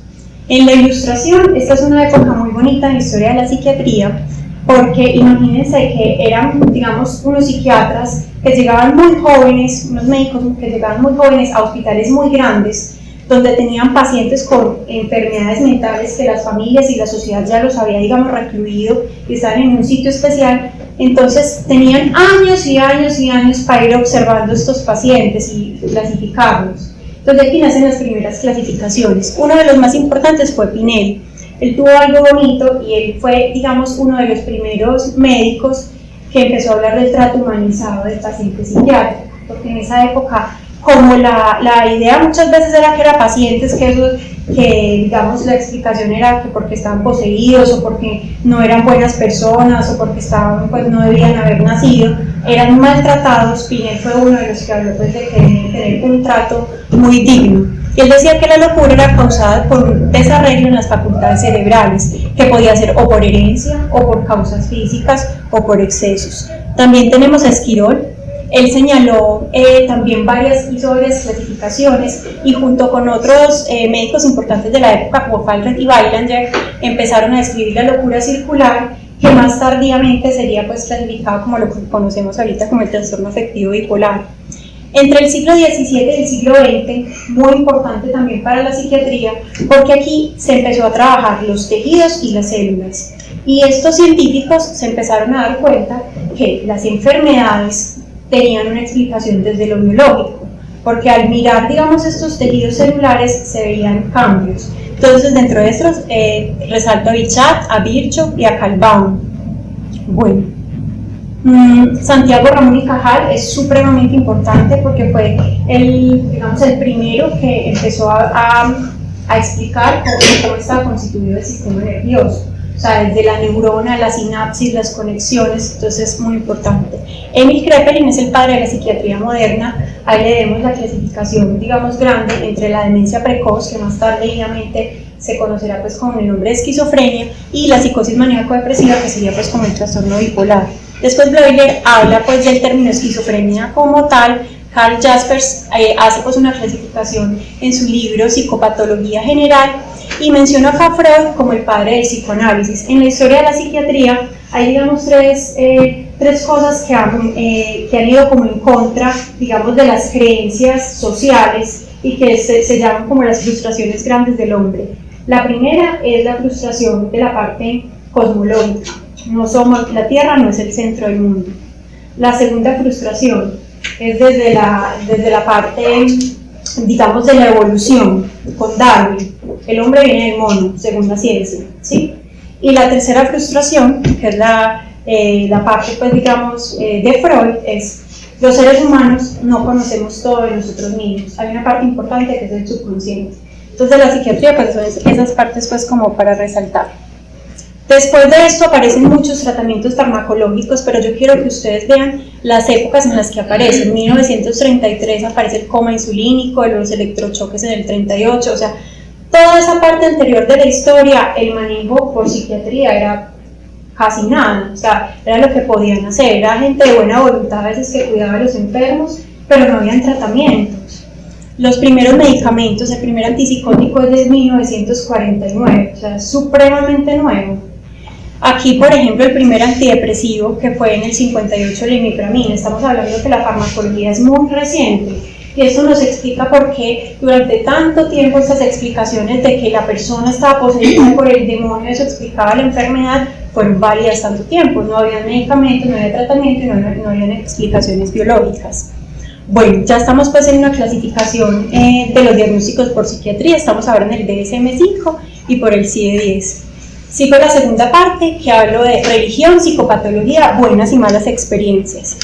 En la Ilustración, esta es una época muy bonita en la historia de la psiquiatría, porque imagínense que eran, digamos, unos psiquiatras que llegaban muy jóvenes, unos médicos que llegaban muy jóvenes a hospitales muy grandes, donde tenían pacientes con enfermedades mentales que las familias y la sociedad ya los había, digamos, recluido y estaban en un sitio especial. Entonces tenían años y años y años para ir observando estos pacientes y clasificarlos. Entonces aquí nacen las primeras clasificaciones. Uno de los más importantes fue Pinel. Él tuvo algo bonito y él fue, digamos, uno de los primeros médicos que empezó a hablar del trato humanizado del paciente psiquiátrico, porque en esa época, como la idea muchas veces era que eran pacientes que digamos la explicación era que porque estaban poseídos o porque no eran buenas personas o porque estaban, pues no debían haber nacido, eran maltratados. Pinel fue uno de los que habló pues, de que debían tener un trato muy digno. Y él decía que la locura era causada por un desarreglo en las facultades cerebrales, que podía ser o por herencia, o por causas físicas, o por excesos. También tenemos a Esquirol. Él señaló también hizo varias clasificaciones y junto con otros médicos importantes de la época como Fallreth y Weilander empezaron a describir la locura circular, que más tardíamente sería pues clasificado como lo que conocemos ahorita como el trastorno afectivo bipolar. Entre el siglo XVII y el siglo XX, muy importante también para la psiquiatría, porque aquí se empezó a trabajar los tejidos y las células. Y estos científicos se empezaron a dar cuenta que las enfermedades tenían una explicación desde lo biológico, porque al mirar, digamos, estos tejidos celulares se veían cambios. Entonces, dentro de estos, resalto a Bichat, a Virchow y a Calbaum. Bueno, Santiago Ramón y Cajal es supremamente importante porque fue el primero que empezó a explicar cómo estaba constituido el sistema nervioso. O sea, desde la neurona, la sinapsis, las conexiones, entonces es muy importante. Emil Kraepelin es el padre de la psiquiatría moderna. Ahí le demos la clasificación, digamos, grande entre la demencia precoz, que más tardíamente se conocerá pues con el nombre de esquizofrenia, y la psicosis maníaco-depresiva, que sería pues como el trastorno bipolar. Después Bleuler habla pues del término esquizofrenia como tal. Karl Jaspers hace pues una clasificación en su libro Psicopatología General y menciona acá a Freud como el padre del psicoanálisis. En la historia de la psiquiatría hay, digamos, tres cosas que han ido como en contra, digamos, de las creencias sociales y que se llaman como las frustraciones grandes del hombre. La primera es la frustración de la parte cosmológica. La Tierra no es el centro del mundo. La segunda frustración es desde la parte, digamos, de la evolución, con Darwin. El hombre viene del mono, según la ciencia, ¿sí? Y la tercera frustración, que es la parte, pues, digamos, de Freud, es los seres humanos no conocemos todo de nosotros mismos. Hay una parte importante que es el subconsciente. Entonces, la psiquiatría, pues, son esas partes, pues, como para resaltar. Después de esto aparecen muchos tratamientos farmacológicos, pero yo quiero que ustedes vean las épocas en las que aparecen. En 1933 aparece el coma insulínico, los electrochoques en el 38, o sea, toda esa parte anterior de la historia, el manejo por psiquiatría era casi nada, o sea, era lo que podían hacer, era gente de buena voluntad a veces que cuidaba a los enfermos, pero no habían tratamientos. Los primeros medicamentos, el primer antipsicótico es de 1949, o sea, supremamente nuevo. Aquí, por ejemplo, el primer antidepresivo, que fue en el 58, el imipramina. Estamos hablando de que la farmacología es muy reciente, y eso nos explica por qué durante tanto tiempo estas explicaciones de que la persona estaba poseída por el demonio, eso explicaba la enfermedad, fueron válidas tanto tiempo. No había medicamentos, no había tratamiento y no habían explicaciones biológicas. Bueno, ya estamos pues en una clasificación de los diagnósticos por psiquiatría. Estamos ahora en el DSM-5 y por el CIE-10. Sigo la segunda parte, que hablo de religión, psicopatología, buenas y malas experiencias.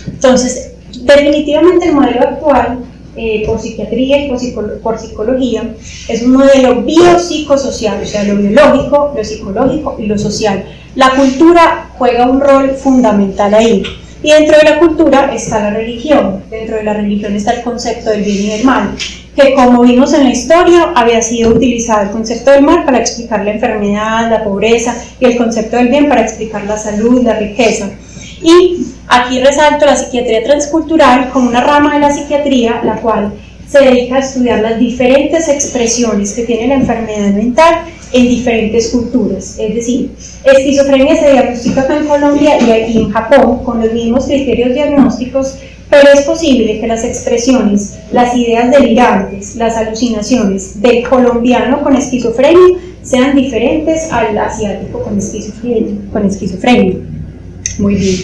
Entonces, definitivamente el modelo actual, por psiquiatría y por psicología, es un modelo biopsicosocial, o sea, lo biológico, lo psicológico y lo social. La cultura juega un rol fundamental ahí. Y dentro de la cultura está la religión, dentro de la religión está el concepto del bien y del mal, que como vimos en la historia había sido utilizado el concepto del mal para explicar la enfermedad, la pobreza, y el concepto del bien para explicar la salud, la riqueza. Y aquí resalto la psiquiatría transcultural como una rama de la psiquiatría, la cual se dedica a estudiar las diferentes expresiones que tiene la enfermedad mental en diferentes culturas. Es decir, esquizofrenia se diagnostica acá en Colombia y en Japón con los mismos criterios diagnósticos, pero es posible que las expresiones, las ideas delirantes, las alucinaciones del colombiano con esquizofrenia sean diferentes al asiático con esquizofrenia. Muy bien.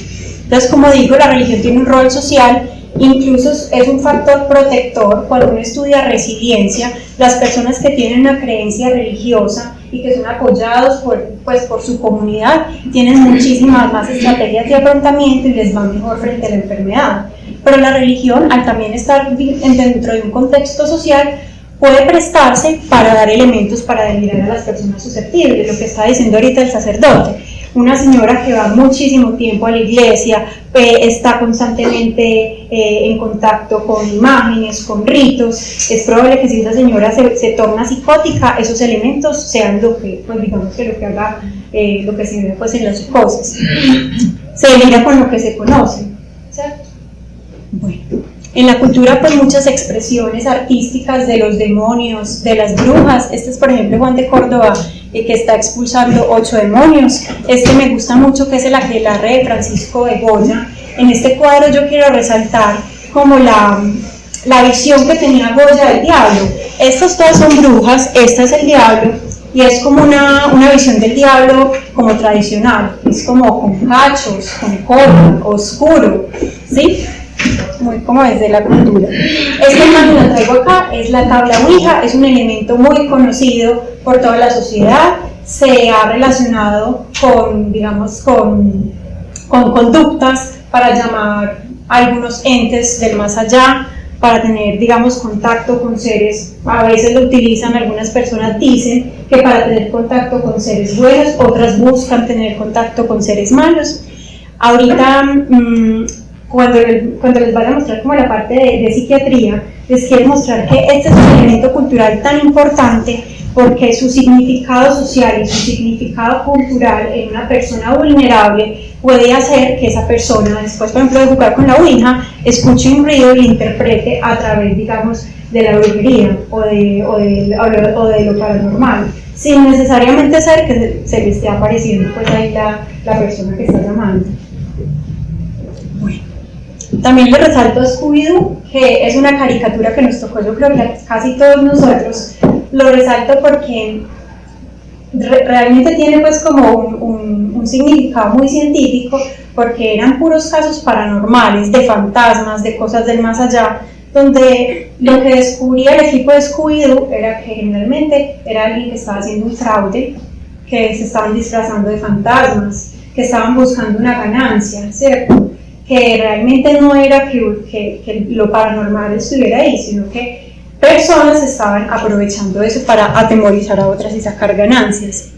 Entonces, como digo, la religión tiene un rol social, incluso es un factor protector. Cuando uno estudia resiliencia, las personas que tienen una creencia religiosa y que son apoyados por su comunidad tienen muchísimas más estrategias de afrontamiento y les va mejor frente a la enfermedad. Pero la religión, al también estar dentro de un contexto social, puede prestarse para dar elementos para delirar a las personas susceptibles, lo que está diciendo ahorita el sacerdote. Una señora que va muchísimo tiempo a la iglesia, está constantemente en contacto con imágenes, con ritos, es probable que si esa señora se torna psicótica, esos elementos sean lo que, pues digamos que lo que haga, lo que se ve pues en las psicosis. Se delira con lo que se conoce, ¿cierto? Bueno, en la cultura pues muchas expresiones artísticas de los demonios, de las brujas. Este es por ejemplo Juan de Córdoba, que está expulsando 8 demonios. Este me gusta mucho, que es el aquelarre de Francisco de Goya. En este cuadro yo quiero resaltar como la visión que tenía Goya del diablo. Estas todas son brujas, esta es el diablo, y es como una visión del diablo como tradicional, es como con cachos, con cola, oscuro, ¿sí? Muy como desde la cultura. Esta imagen la traigo acá, es la tabla Ouija, es un elemento muy conocido por toda la sociedad, se ha relacionado con, digamos, con conductas para llamar a algunos entes del más allá, para tener, digamos, contacto con seres. A veces lo utilizan, algunas personas dicen que para tener contacto con seres buenos, otras buscan tener contacto con seres malos. Ahorita, cuando les vaya a mostrar como la parte de psiquiatría, les quiero mostrar que este es un elemento cultural tan importante porque su significado social y su significado cultural en una persona vulnerable puede hacer que esa persona, después por ejemplo de jugar con la ouija, escuche un ruido y lo interprete a través, digamos, de la brujería o de lo paranormal, sin necesariamente ser que se le esté apareciendo pues ahí la persona que está llamando. Bueno. También le resalto a Scooby-Doo, que es una caricatura que nos tocó, yo creo que a casi todos nosotros. Lo resalto porque realmente tiene pues como un significado muy científico, porque eran puros casos paranormales, de fantasmas, de cosas del más allá, donde lo que descubría el equipo de Scooby-Doo era que generalmente era alguien que estaba haciendo un fraude, que se estaban disfrazando de fantasmas, que estaban buscando una ganancia, ¿cierto? Que realmente no era que lo paranormal estuviera ahí, sino que personas estaban aprovechando eso para atemorizar a otras y sacar ganancias.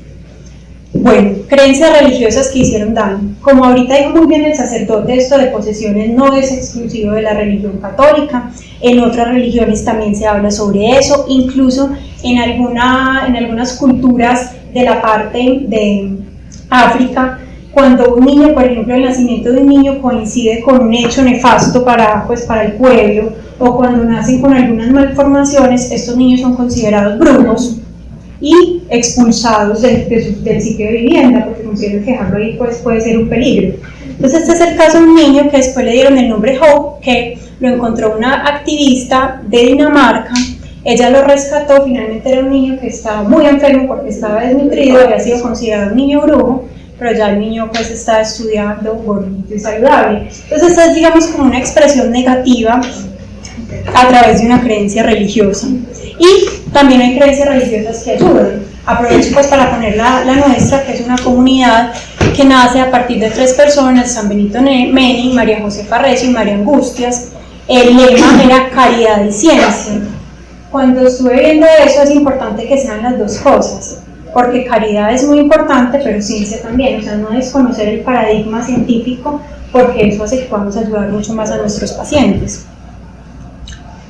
Bueno, creencias religiosas que hicieron daño. Como ahorita dijo muy bien el sacerdote, esto de posesiones no es exclusivo de la religión católica, en otras religiones también se habla sobre eso, incluso en algunas culturas de la parte de África, cuando un niño, por ejemplo, el nacimiento de un niño coincide con un hecho nefasto para el pueblo, o cuando nacen con algunas malformaciones, estos niños son considerados brujos y expulsados del sitio de vivienda, porque consideran que dejarlo ahí pues, puede ser un peligro. Entonces este es el caso de un niño que después le dieron el nombre Hope, que lo encontró una activista de Dinamarca. Ella lo rescató, finalmente era un niño que estaba muy enfermo porque estaba desnutrido, había sido considerado un niño brujo, pero ya el niño pues está estudiando, gordito y saludable. Entonces esta es, digamos, como una expresión negativa a través de una creencia religiosa. Y también hay creencias religiosas que ayudan. Aprovecho pues para poner la nuestra, que es una comunidad que nace a partir de 3 personas, San Benito Meni, María Josefa Recio y María Angustias. El lema era caridad y ciencia. Cuando estuve viendo eso, es importante que sean las dos cosas, porque caridad es muy importante, pero ciencia también, o sea, no desconocer el paradigma científico, porque eso hace que podamos ayudar mucho más a nuestros pacientes.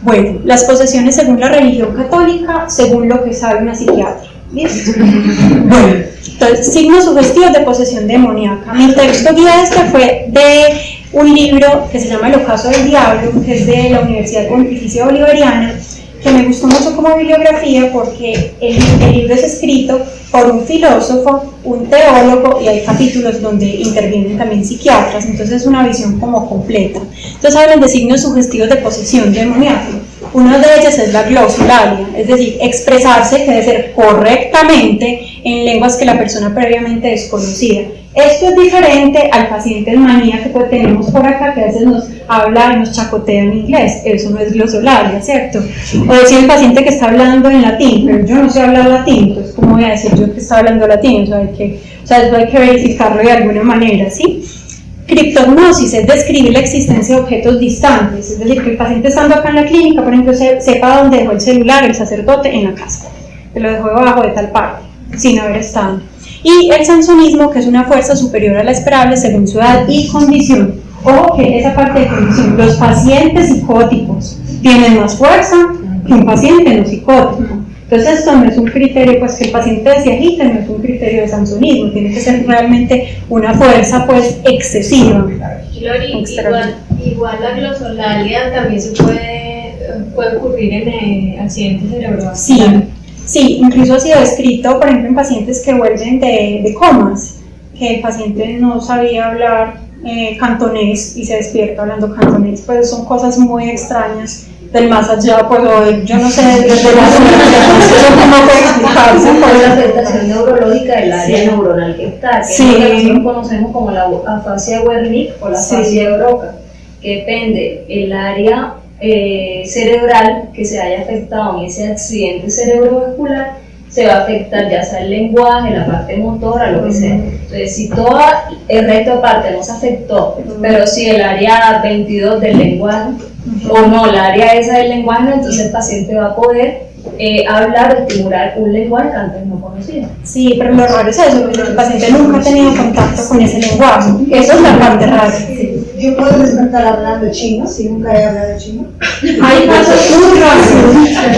Bueno, las posesiones según la religión católica, según lo que sabe una psiquiatra. ¿Listo? Bueno, entonces, signos sugestivos de posesión demoníaca. Mi texto guía fue de un libro que se llama El ocaso del diablo, que es de la Universidad Pontificia Bolivariana, que me gustó mucho como bibliografía porque el libro es escrito por un filósofo, un teólogo, y hay capítulos donde intervienen también psiquiatras, entonces es una visión como completa. Entonces hablan de signos sugestivos de posesión demoníaca. Uno de ellos es la glosolalia, es decir, expresarse que debe ser correctamente en lenguas que la persona previamente desconocía. Esto es diferente al paciente en manía que tenemos por acá, que a veces nos habla y nos chacotea en inglés. Eso no es glosolalia, ¿cierto? O decir el paciente que está hablando en latín, pero yo no sé hablar latín, entonces ¿cómo voy a decir yo que está hablando latín? Eso hay que verificarlo de alguna manera, ¿sí? Criptognosis es describir la existencia de objetos distantes, es decir, que el paciente estando acá en la clínica, por ejemplo, sepa dónde dejó el celular el sacerdote en la casa, que lo dejó debajo de tal parte, sin haber estado. Y el sansonismo, que es una fuerza superior a la esperable según su edad y condición. Ojo que esa parte de condición, los pacientes psicóticos tienen más fuerza que un paciente no psicótico. Entonces esto no es un criterio, pues que el paciente se agite, no es un criterio de sansonismo, tiene que ser realmente una fuerza pues excesiva. Lori, igual la glosolalia también se puede ocurrir en accidentes cerebrovasculares. Sí, incluso ha sido descrito, por ejemplo, en pacientes que vuelven de comas, que el paciente no sabía hablar cantonés y se despierta hablando cantonés, pues son cosas muy extrañas del más allá, pues yo no sé, desde la cómo puede explicarse. Por la afectación neurológica del área neuronal que está, que nosotros conocemos como la afasia de Wernicke o la afasia de Broca, que depende el área cerebral que se haya afectado en ese accidente cerebrovascular, se va a afectar ya sea el lenguaje, la parte motora, lo que sea. Entonces, si todo el resto de parte no se afectó, pero si el área 22 del lenguaje, o no, el área esa del lenguaje, entonces el paciente va a poder hablar, estimular un lenguaje que antes no conocía. Sí, pero lo raro es eso, porque el paciente nunca ha tenido contacto con ese lenguaje. Eso es la parte rara. Yo puedo despertar hablando chino, si nunca he hablado chino. Hay casos muy raros.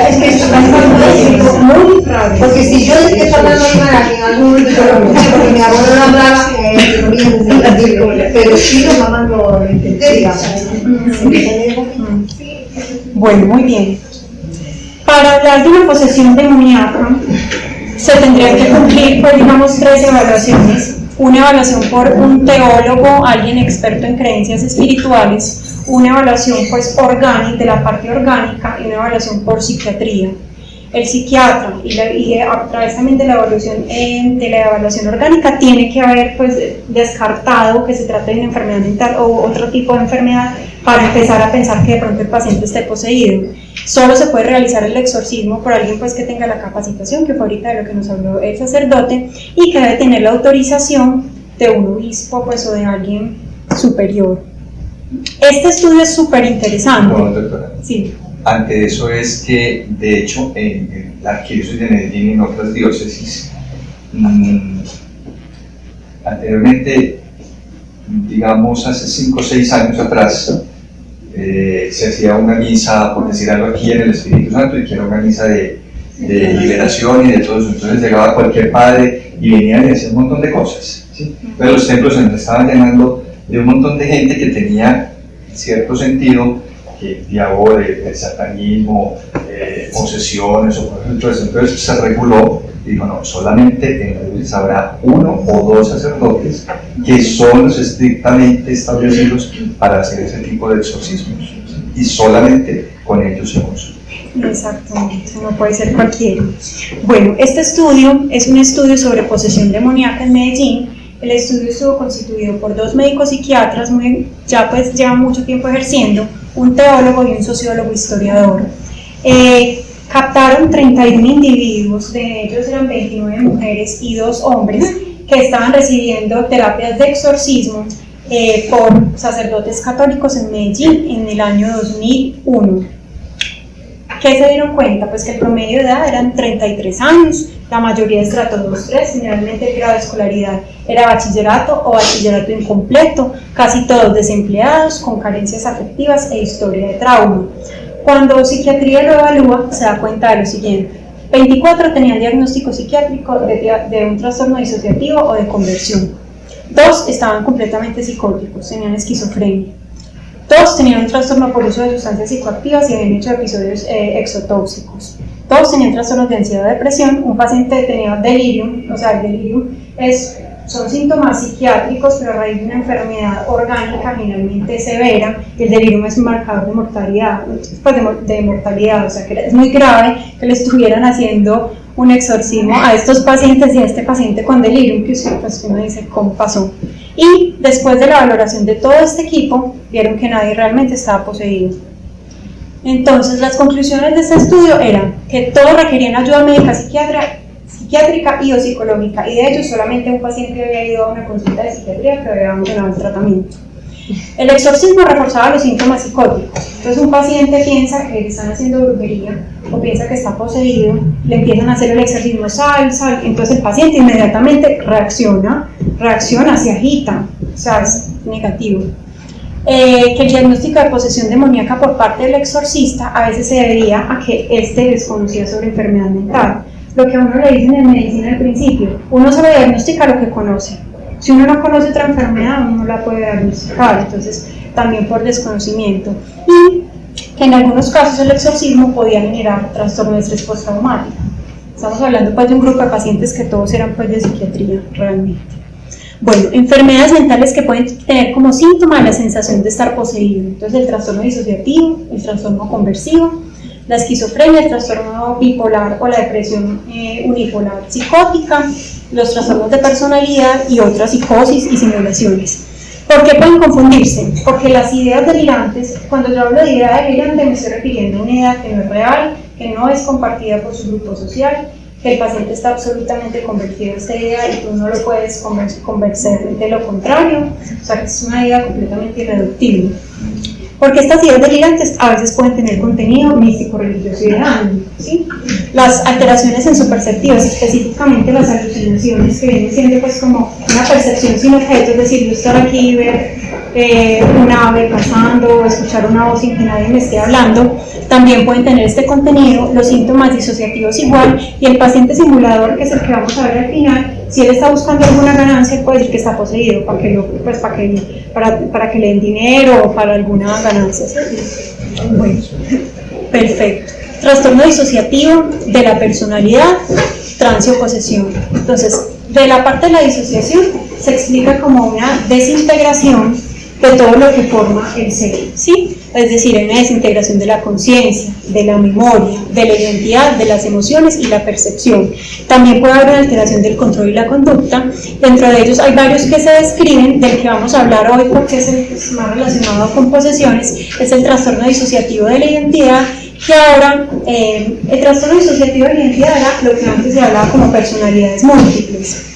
Es que esto es muy raro. Porque si yo despierto hablando alemán, en algún momento yo lo escuché, porque mi abuelo no hablaba, pero chino mamá lo intenté, digamos. Bueno, muy bien. Para hablar de una posesión demoníaca, se tendrían que cumplir, pues, digamos, 3 evaluaciones. Una evaluación por un teólogo, alguien experto en creencias espirituales, una evaluación pues orgánica, de la parte orgánica, y una evaluación por psiquiatría. El psiquiatra y a través también de la evaluación orgánica tiene que haber pues descartado que se trate de una enfermedad mental o otro tipo de enfermedad para empezar a pensar que de pronto el paciente esté poseído. Solo se puede realizar el exorcismo por alguien pues que tenga la capacitación, que fue ahorita de lo que nos habló el sacerdote, y que debe tener la autorización de un obispo pues o de alguien superior. Este estudio es súper interesante. Bueno, doctora. Sí. Ante eso es que, de hecho, en la arquidiócesis de Medellín y en otras diócesis, anteriormente, digamos hace 5 o 6 años atrás, se hacía una misa, por decir algo, aquí en el Espíritu Santo, y que era una misa de liberación y de todo eso. Entonces llegaba cualquier padre y venían y hacían un montón de cosas, ¿sí? Pero los templos se nos estaban llenando de un montón de gente que tenía cierto sentido, que diablo de satanismo, posesiones o por ejemplo. Entonces se reguló y dijo, no, solamente en la diócesis habrá 1 o 2 sacerdotes que son los estrictamente establecidos para hacer ese tipo de exorcismos, y solamente con ellos se consulta. Exactamente, no puede ser cualquiera. Bueno, este estudio es un estudio sobre posesión demoníaca en Medellín. El estudio estuvo constituido por 2 médicos psiquiatras, ya pues llevan mucho tiempo ejerciendo, un teólogo y un sociólogo historiador. captaron 31 individuos, de ellos eran 29 mujeres y 2 hombres, que estaban recibiendo terapias de exorcismo por sacerdotes católicos en Medellín en el año 2001. ¿Qué se dieron cuenta? Pues que el promedio de edad eran 33 años, la mayoría de estrato 2-3, generalmente el grado de escolaridad era bachillerato o bachillerato incompleto, casi todos desempleados, con carencias afectivas e historia de trauma. Cuando psiquiatría lo evalúa, se da cuenta de lo siguiente: 24 tenían diagnóstico psiquiátrico de un trastorno disociativo o de conversión, 2 estaban completamente psicóticos, tenían esquizofrenia, 2 tenían un trastorno por uso de sustancias psicoactivas y habían hecho episodios exotóxicos, 2 tenían trastornos de ansiedad o depresión, un paciente tenía delirium, o sea, el delirium son síntomas psiquiátricos, pero a raíz de una enfermedad orgánica generalmente severa. El delirium es un marcador de mortalidad, pues de mortalidad, o sea que es muy grave que le estuvieran haciendo un exorcismo a estos pacientes y a este paciente con delirium, que usted, pues, uno dice, ¿cómo pasó? Y después de la valoración de todo este equipo, vieron que nadie realmente estaba poseído. Entonces, las conclusiones de este estudio eran que todos requerían ayuda médica psiquiátrica y o psicológica, y de hecho solamente un paciente había ido a una consulta de psiquiatría que había abandonado el tratamiento. El exorcismo reforzaba los síntomas psicóticos. Entonces un paciente piensa que le están haciendo brujería o piensa que está poseído, le empiezan a hacer el exorcismo, sal, entonces el paciente inmediatamente reacciona, se agita, o sea, es negativo. Que el diagnóstico de posesión demoníaca por parte del exorcista a veces se debía a que éste desconocía sobre enfermedad mental. Lo que a uno le dicen en medicina al principio, uno solo diagnostica lo que conoce. Si uno no conoce otra enfermedad, uno no la puede diagnosticar, entonces también por desconocimiento. Y que en algunos casos el exorcismo podía generar trastorno de estrés postraumático. Estamos hablando pues de un grupo de pacientes que todos eran pues de psiquiatría realmente. Bueno, enfermedades mentales que pueden tener como síntoma la sensación de estar poseído. Entonces el trastorno disociativo, el trastorno conversivo, la esquizofrenia, el trastorno bipolar o la depresión unipolar psicótica, los trastornos de personalidad y otras psicosis y simulaciones. ¿Por qué pueden confundirse? Porque las ideas delirantes, cuando yo hablo de idea delirante me estoy refiriendo a una idea que no es real, que no es compartida por su grupo social, que el paciente está absolutamente convertido en esta idea y tú no lo puedes convencer de lo contrario, o sea que es una idea completamente irreductible. Porque estas ideas delirantes a veces pueden tener contenido místico, religioso y errante, ¿sí? Las alteraciones sensoperceptivas, específicamente las alucinaciones, que vienen siendo pues como una percepción sin objeto, es decir, yo estar aquí y ver un ave pasando o escuchar una voz sin que nadie me esté hablando, también pueden tener este contenido. Los síntomas disociativos igual, y el paciente simulador, que es el que vamos a ver al final, si él está buscando alguna ganancia, puede decir que está poseído, para que le den dinero o para alguna ganancia, ¿sí? Bueno, perfecto. Trastorno disociativo de la personalidad, trance o posesión. Entonces, de la parte de la disociación se explica como una desintegración de todo lo que forma el ser, ¿sí? Es decir, hay una desintegración de la conciencia, de la memoria, de la identidad, de las emociones y la percepción. También puede haber una alteración del control y la conducta. Dentro de ellos hay varios que se describen, del que vamos a hablar hoy porque es el más relacionado con posesiones, es el trastorno disociativo de la identidad, que ahora el trastorno disociativo de la identidad era lo que antes se hablaba como personalidades múltiples.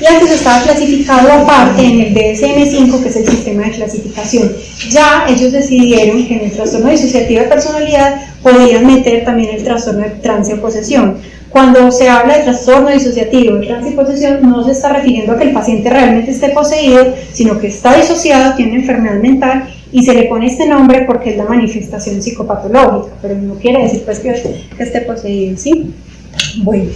Y antes estaba clasificado aparte en el DSM-5, que es el sistema de clasificación. Ya ellos decidieron que en el trastorno disociativo de personalidad podían meter también el trastorno de trance o posesión. Cuando se habla de trastorno disociativo de trance y posesión, no se está refiriendo a que el paciente realmente esté poseído, sino que está disociado, tiene una enfermedad mental, y se le pone este nombre porque es la manifestación psicopatológica, pero no quiere decir pues que esté poseído, ¿sí? Bueno.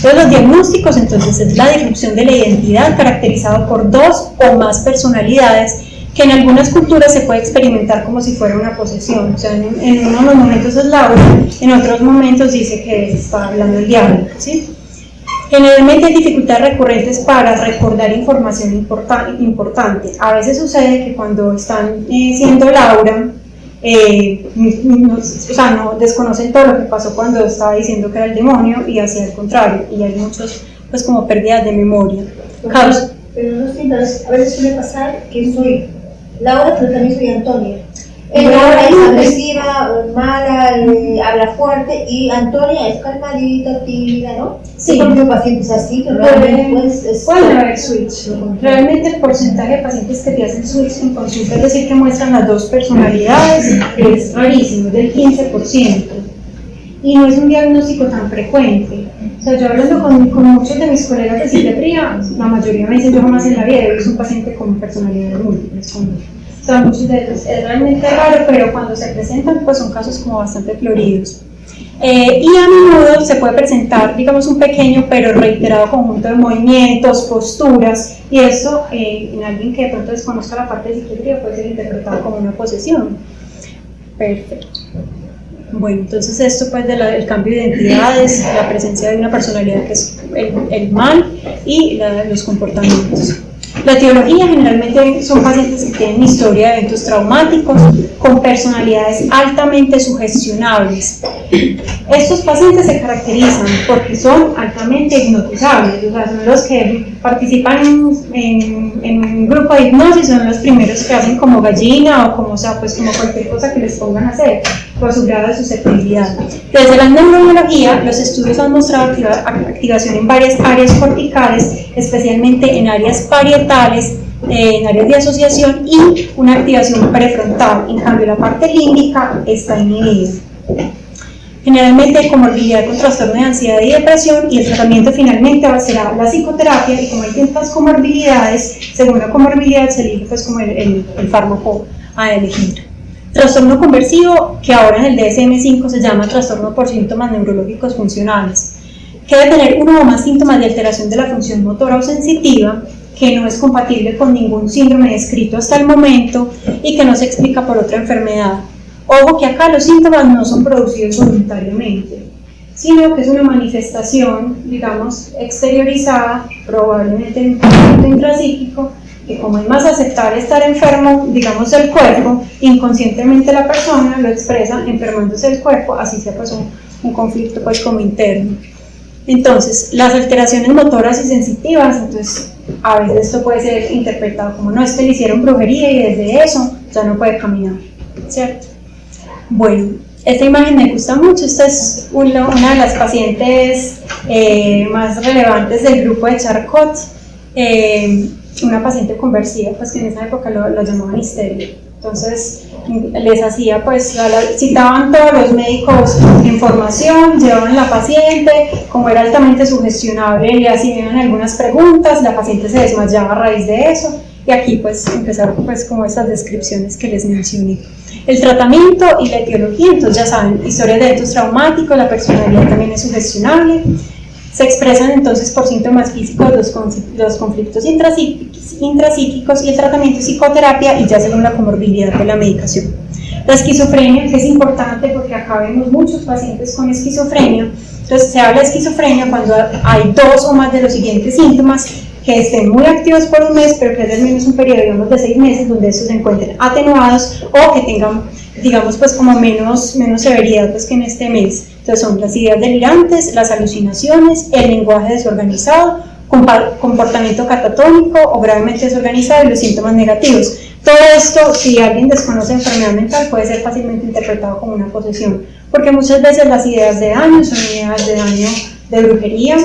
Los diagnósticos, entonces, es la disrupción de la identidad caracterizado por 2 o más personalidades, que en algunas culturas se puede experimentar como si fuera una posesión. O sea, en uno de los momentos es Laura, en otros momentos dice que está hablando el diablo, ¿sí? Generalmente hay dificultades recurrentes para recordar información importante. A veces sucede que cuando están siendo Laura, no desconocen todo lo que pasó cuando estaba diciendo que era el demonio y hacía el contrario, y hay muchos pues como pérdidas de memoria. Pero no sé, a veces suele pasar que soy Laura, pero también soy Antonia. Laura es agresiva, mala, habla fuerte, y Antonia es calmadita, tímida, ¿no? Sí. Porque pacientes así, que realmente pues, pueden haber switch. Realmente el porcentaje de pacientes que te hacen switch en consulta, es decir, que muestran las dos personalidades, es rarísimo, es del 15%. Y no es un diagnóstico tan frecuente. O sea, yo hablando con muchos de mis colegas de psiquiatría, la mayoría me dicen: yo jamás en la vida he visto un paciente con personalidades múltiples. O sea, muchos de ellos es realmente raro, pero cuando se presentan, pues son casos como bastante floridos. Y a menudo se puede presentar, digamos, un pequeño pero reiterado conjunto de movimientos, posturas, y esto en alguien que de pronto desconozca la parte de psiquiatría puede ser interpretado como una posesión. Perfecto. Bueno, entonces esto pues del cambio de identidades, la presencia de una personalidad que es el mal y los comportamientos. La etiología generalmente son pacientes que tienen historia de eventos traumáticos con personalidades altamente sugestionables. Estos pacientes se caracterizan porque son altamente hipnotizables, o sea, son los que participan en un grupo de hipnosis, son los primeros que hacen como gallina o como, o sea, pues como cualquier cosa que les pongan a hacer por su grado de susceptibilidad. Desde la neurobiología, los estudios han mostrado activación en varias áreas corticales, especialmente en áreas parietales, en áreas de asociación, y una activación prefrontal. En cambio, la parte límbica está inhibida. Generalmente hay comorbilidad con trastorno de ansiedad y depresión, y el tratamiento finalmente será la psicoterapia, y como hay tantas comorbilidades, según la comorbilidad se elige pues como el fármaco a elegir. Trastorno conversivo, que ahora en el DSM-5 se llama trastorno por síntomas neurológicos funcionales, que debe tener uno o más síntomas de alteración de la función motora o sensitiva, que no es compatible con ningún síndrome descrito hasta el momento y que no se explica por otra enfermedad. Ojo que acá los síntomas no son producidos voluntariamente, sino que es una manifestación, digamos, exteriorizada, probablemente en un momento intrapsíquico, que como es más aceptable estar enfermo, digamos, del cuerpo, inconscientemente la persona lo expresa enfermándose del cuerpo, así sea pues un conflicto pues como interno. Entonces, las alteraciones motoras y sensitivas, entonces a veces esto puede ser interpretado como: no, es que le hicieron brujería y desde eso ya no puede caminar, ¿cierto? Bueno, esta imagen me gusta mucho. Esta es una de las pacientes más relevantes del grupo de Charcot, una paciente conversiva, pues que en esa época lo llamaban histeria. Entonces les hacía, pues citaban todos los médicos información, llevaban a la paciente, como era altamente sugestionable, le hacían algunas preguntas, la paciente se desmayaba a raíz de eso, y aquí pues empezaron pues como estas descripciones que les mencioné. El tratamiento y la etiología, entonces ya saben, historia de eventos traumáticos, la personalidad también es sugestionable. Se expresan entonces por síntomas físicos los conflictos intrapsíquicos, y el tratamiento es psicoterapia, y ya según la comorbilidad de la medicación. La esquizofrenia, que es importante porque acá vemos muchos pacientes con esquizofrenia. Entonces se habla de esquizofrenia cuando hay dos o más de los siguientes síntomas que estén muy activos por un mes, pero que es al menos un periodo, digamos, de 6 meses, donde estos se encuentren atenuados o que tengan, digamos, pues como menos severidad pues que en este mes. Entonces son las ideas delirantes, las alucinaciones, el lenguaje desorganizado, comportamiento catatónico o gravemente desorganizado, y los síntomas negativos. Todo esto, si alguien desconoce enfermedad mental, puede ser fácilmente interpretado como una posesión, porque muchas veces las ideas de daño son ideas de daño de brujería.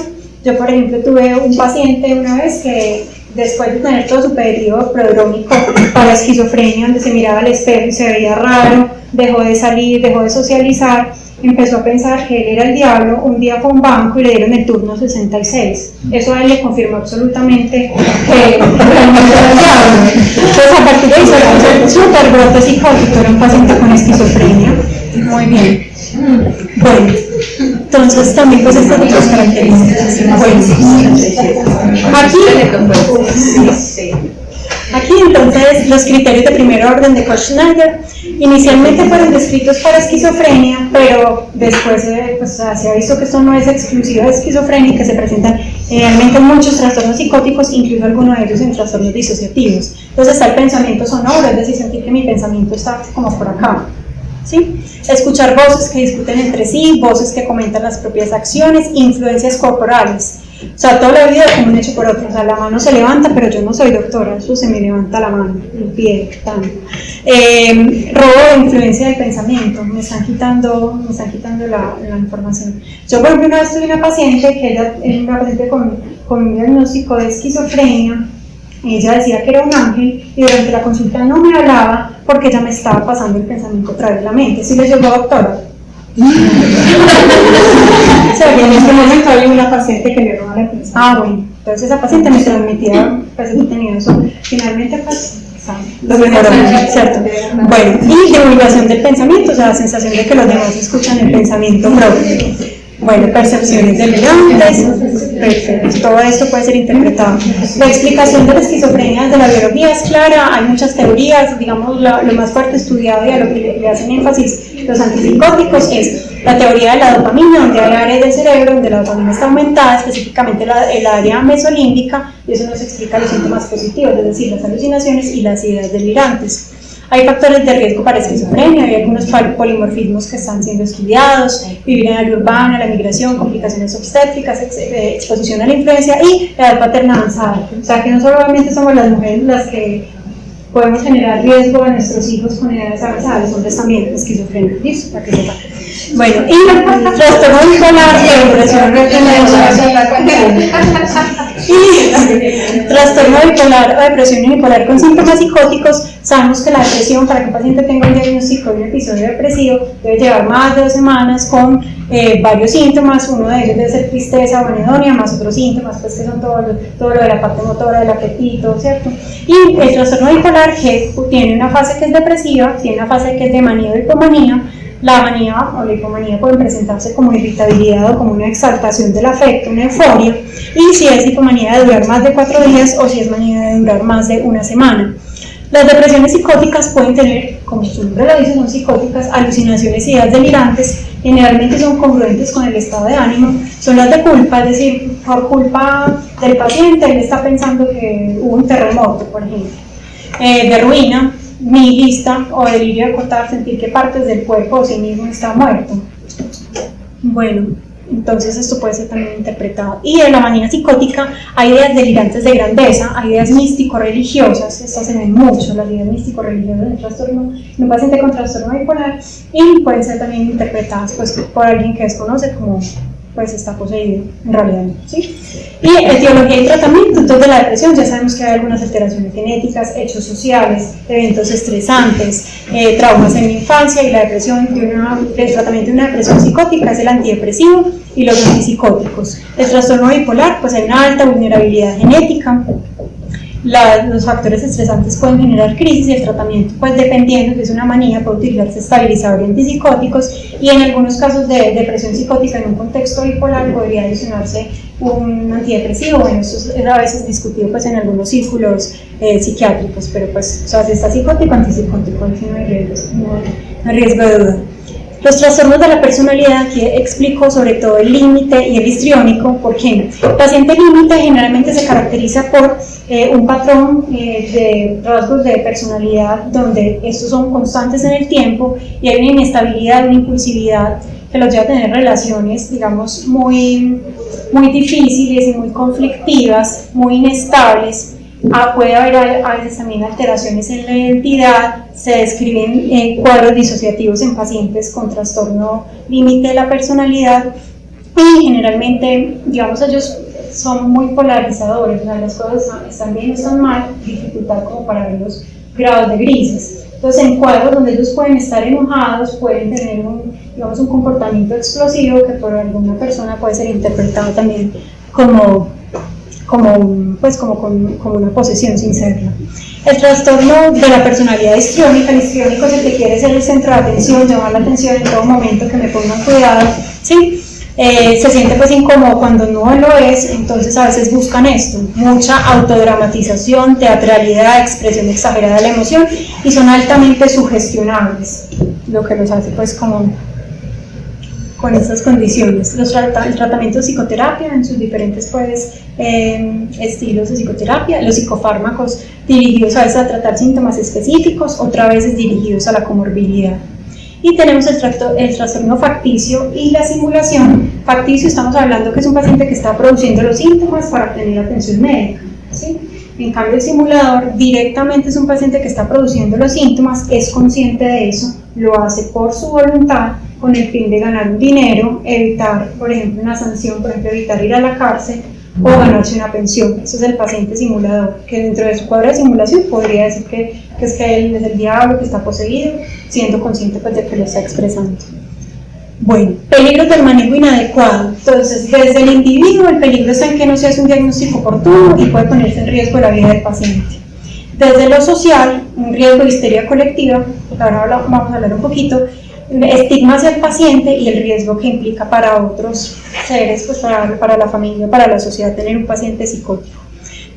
Yo, por ejemplo, tuve un paciente una vez que, después de tener todo su periodo prodrómico para esquizofrenia, donde se miraba al espejo y se veía raro, dejó de salir, dejó de socializar, empezó a pensar que él era el diablo. Un día fue a un banco y le dieron el turno 66. Eso a él le confirmó absolutamente que realmente era el diablo. Entonces, a partir de ahí se hizo un súper brote psicótico, era un paciente con esquizofrenia. Muy bien. Bueno, entonces también pues estas otras características. Bueno, aquí entonces los criterios de primer orden de Koch-Schneider inicialmente fueron descritos para esquizofrenia, pero después pues, se ha visto que esto no es exclusivo de esquizofrenia y que se presentan realmente muchos trastornos psicóticos, incluso algunos de ellos en trastornos disociativos. Entonces está el pensamiento sonoro, es decir, sentir que mi pensamiento está como por acá, ¿sí? Escuchar voces que discuten entre sí, voces que comentan las propias acciones, influencias corporales. O sea, toda la vida como un hecho por otro. O sea, la mano se levanta, pero yo no soy doctora, eso se me levanta la mano, el pie, tanto. Robo de influencia del pensamiento, me están quitando la información. Yo, por ejemplo, una vez tuve una paciente que ella era una paciente con un diagnóstico de esquizofrenia. Ella decía que era un ángel y durante la consulta no me hablaba porque ella me estaba pasando el pensamiento a través de la mente. ¿Sí le llegó, doctora? O sea, que en este momento hay una paciente que le roba la atención. Ah, bueno, entonces esa paciente me transmitía, pues he tenido eso. Finalmente, pues, lo mejoró, ¿cierto? Bueno, y divulgación del pensamiento, o sea, la sensación de que los demás escuchan el pensamiento propio. Bueno, percepciones delirantes, perfecto, todo esto puede ser interpretado. La explicación de la esquizofrenia desde la biología es clara, hay muchas teorías, digamos, lo más fuerte estudiado y a lo que le hacen énfasis los antipsicóticos es la teoría de la dopamina, donde hay áreas del cerebro donde la dopamina está aumentada, específicamente el área mesolímbica, y eso nos explica los síntomas positivos, es decir, las alucinaciones y las ideas delirantes. Hay factores de riesgo para esquizofrenia, hay algunos polimorfismos que están siendo estudiados, vivir en área urbana, la migración, complicaciones obstétricas, exposición a la influencia y la edad paterna avanzada. O sea que no solamente somos las mujeres las que podemos generar riesgo a nuestros hijos con edades avanzadas, los hombres también, esquizofrenia, ¿listo? Para que sepan. Bueno, y trastorno bipolar y depresión trastorno bipolar o depresión unipolar con síntomas psicóticos. Sabemos que la depresión, para que un paciente tenga un diagnóstico de un episodio depresivo, debe llevar más de 2 semanas con varios síntomas. Uno de ellos debe ser tristeza o anedonia, más otros síntomas, pues que son todo lo de la parte motora, del apetito, ¿cierto? Y el trastorno bipolar, que tiene una fase que es depresiva, tiene una fase que es de manía o hipomanía. La manía o la hipomanía pueden presentarse como irritabilidad o como una exaltación del afecto, una euforia, y si es hipomanía de durar más de 4 días o si es manía de durar más de 1 semana. Las depresiones psicóticas pueden tener, como su nombre lo dice, son psicóticas, alucinaciones y ideas delirantes, generalmente son congruentes con el estado de ánimo, son las de culpa, es decir, por culpa del paciente, él está pensando que hubo un terremoto, por ejemplo, de ruina, nihilista o delirio de cortar, sentir que partes del cuerpo o sí mismo está muerto. Bueno, entonces esto puede ser también interpretado. Y en la manía psicótica hay ideas delirantes de grandeza, hay ideas místico-religiosas, estas se ven mucho, las ideas místico-religiosas en un paciente con trastorno bipolar, y pueden ser también interpretadas pues, por alguien que desconoce como pues está poseído en realidad, ¿sí? Y etiología y tratamiento. Entonces, de la depresión ya sabemos que hay algunas alteraciones genéticas, hechos sociales, eventos estresantes, traumas en la infancia, y la depresión, el tratamiento de una depresión psicótica es el antidepresivo y los antipsicóticos. El trastorno bipolar, pues hay una alta vulnerabilidad genética. Los factores estresantes pueden generar crisis y el tratamiento, pues dependiendo si es una manía, puede utilizarse estabilizadores y antipsicóticos, y en algunos casos de depresión psicótica en un contexto bipolar podría adicionarse un antidepresivo. Bueno, esto es a veces discutido pues en algunos círculos psiquiátricos, pero pues, o sea, si está psicótico, antipsicótico, aquí no hay riesgo de duda. Los trastornos de la personalidad, aquí explico sobre todo el límite y el histriónico. ¿Por qué? El paciente límite generalmente se caracteriza por un patrón de rasgos de personalidad donde estos son constantes en el tiempo y hay una inestabilidad, una impulsividad que los lleva a tener relaciones, digamos, muy difíciles y muy conflictivas, muy inestables. Puede haber a veces también alteraciones en la identidad, se describen cuadros disociativos en pacientes con trastorno límite de la personalidad, y generalmente, digamos, ellos son muy polarizadores, o sea, las cosas están bien o están mal, dificultad como para ver los grados de grises. Entonces, en cuadros donde ellos pueden estar enojados, pueden tener un comportamiento explosivo que por alguna persona puede ser interpretado también como una posesión sin serlo. El trastorno de la personalidad histriónica, el histriónico es el que quiere ser el centro de atención, llamar la atención en todo momento, que me pongan cuidado, ¿sí? Se siente pues incómodo cuando no lo es, entonces a veces buscan esto, mucha autodramatización, teatralidad, expresión exagerada de la emoción, y son altamente sugestionables, lo que los hace pues como con estas condiciones. El tratamiento de psicoterapia en sus diferentes pues, estilos de psicoterapia, los psicofármacos dirigidos a veces a tratar síntomas específicos, otras veces dirigidos a la comorbilidad. Y tenemos el trastorno facticio y la simulación. Facticio, estamos hablando que es un paciente que está produciendo los síntomas para obtener atención médica, ¿sí? En cambio, el simulador directamente es un paciente que está produciendo los síntomas, es consciente de eso, lo hace por su voluntad, con el fin de ganar un dinero, evitar, por ejemplo, una sanción, por ejemplo, evitar ir a la cárcel o ganarse una pensión. Ese es el paciente simulador, que dentro de su cuadro de simulación podría decir que es que él es el diablo, que está poseído, siendo consciente pues, de que lo está expresando. Bueno, peligros del manejo inadecuado. Entonces, desde el individuo, el peligro está en que no se hace un diagnóstico oportuno y puede ponerse en riesgo la vida del paciente. Desde lo social, un riesgo de histeria colectiva, ahora vamos a hablar un poquito, estigma hacia el paciente y el riesgo que implica para otros seres, pues para la familia, para la sociedad, tener un paciente psicótico.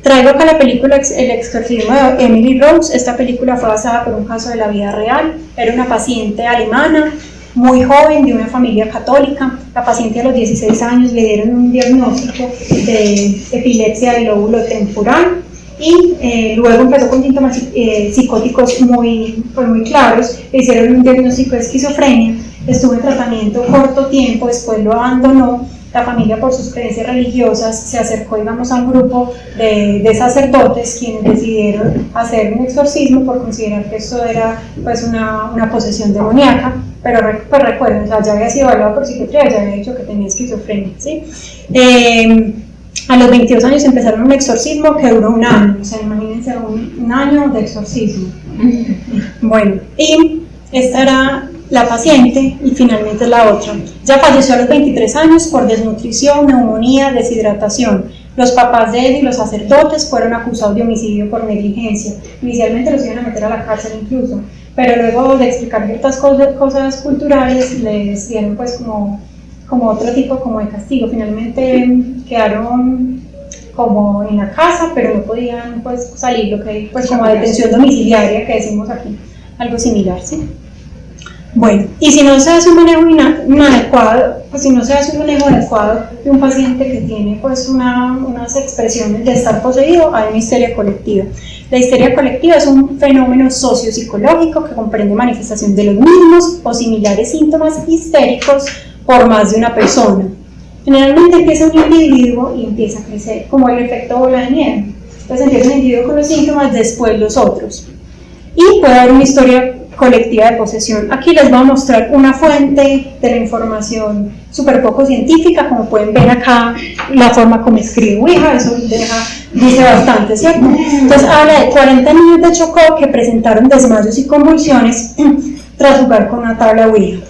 Traigo acá la película El exorcismo de Emily Rose. Esta película fue basada por un caso de la vida real. Era una paciente alemana, muy joven, de una familia católica. La paciente a los 16 años le dieron un diagnóstico de epilepsia del lóbulo temporal y luego empezó con síntomas psicóticos muy claros. Le hicieron un diagnóstico de esquizofrenia, estuvo en tratamiento corto tiempo, después lo abandonó. La familia, por sus creencias religiosas, se acercó, digamos, a un grupo de sacerdotes quienes decidieron hacer un exorcismo por considerar que esto era pues una posesión demoníaca, pero pues recuerden, o sea, ya había sido evaluado por psiquiatría, ya había dicho que tenía esquizofrenia, ¿sí? A los 22 años empezaron un exorcismo que duró un año, o sea, imagínense un año de exorcismo. Bueno, y esta era la paciente y finalmente la otra. Ya falleció a los 23 años por desnutrición, neumonía, deshidratación. Los papás de él y los sacerdotes fueron acusados de homicidio por negligencia. Inicialmente los iban a meter a la cárcel incluso, pero luego de explicar ciertas cosas culturales les dieron pues como otro tipo como de castigo. Finalmente quedaron como en la casa, pero no podían pues salir, lo que pues como detención domiciliaria que decimos aquí, algo similar, ¿sí? Bueno, y si no se hace un manejo inadecuado, pues si no se hace un manejo adecuado de un paciente que tiene pues unas expresiones de estar poseído, hay una histeria colectiva. La histeria colectiva es un fenómeno sociopsicológico que comprende manifestación de los mismos o similares síntomas histéricos por más de una persona. Generalmente empieza un individuo y empieza a crecer, como el efecto bola de nieve. Entonces empieza un individuo con los síntomas, después los otros. Y puede haber una historia colectiva de posesión. Aquí les voy a mostrar una fuente de la información súper poco científica, como pueden ver acá la forma como escribe Ouija, eso dice bastante, ¿cierto? Entonces habla de 40 niños de Chocó que presentaron desmayos y convulsiones tras jugar con una tabla Ouija.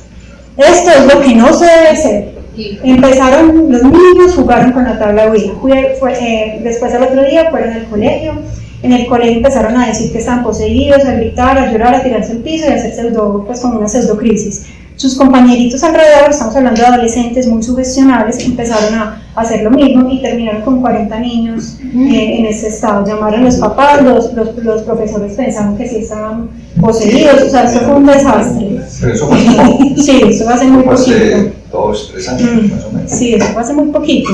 Esto es lo que no se debe hacer. Empezaron los niños, jugaron con la tabla Ouija, después al otro día fueron al colegio. En el colegio empezaron a decir que estaban poseídos, a gritar, a llorar, a tirarse al piso y a hacer pues como una pseudocrisis. Sus compañeritos alrededor, estamos hablando de adolescentes muy sugestionables, empezaron a hacer lo mismo y terminaron con 40 niños en ese estado. Llamaron a los papás, los profesores pensaron que sí estaban poseídos, o sea, esto fue un desastre. Pero eso fue poco. Sí, eso fue hace muy poquito. Hace 2, 3 años más o menos. Sí, eso fue hace muy poquito.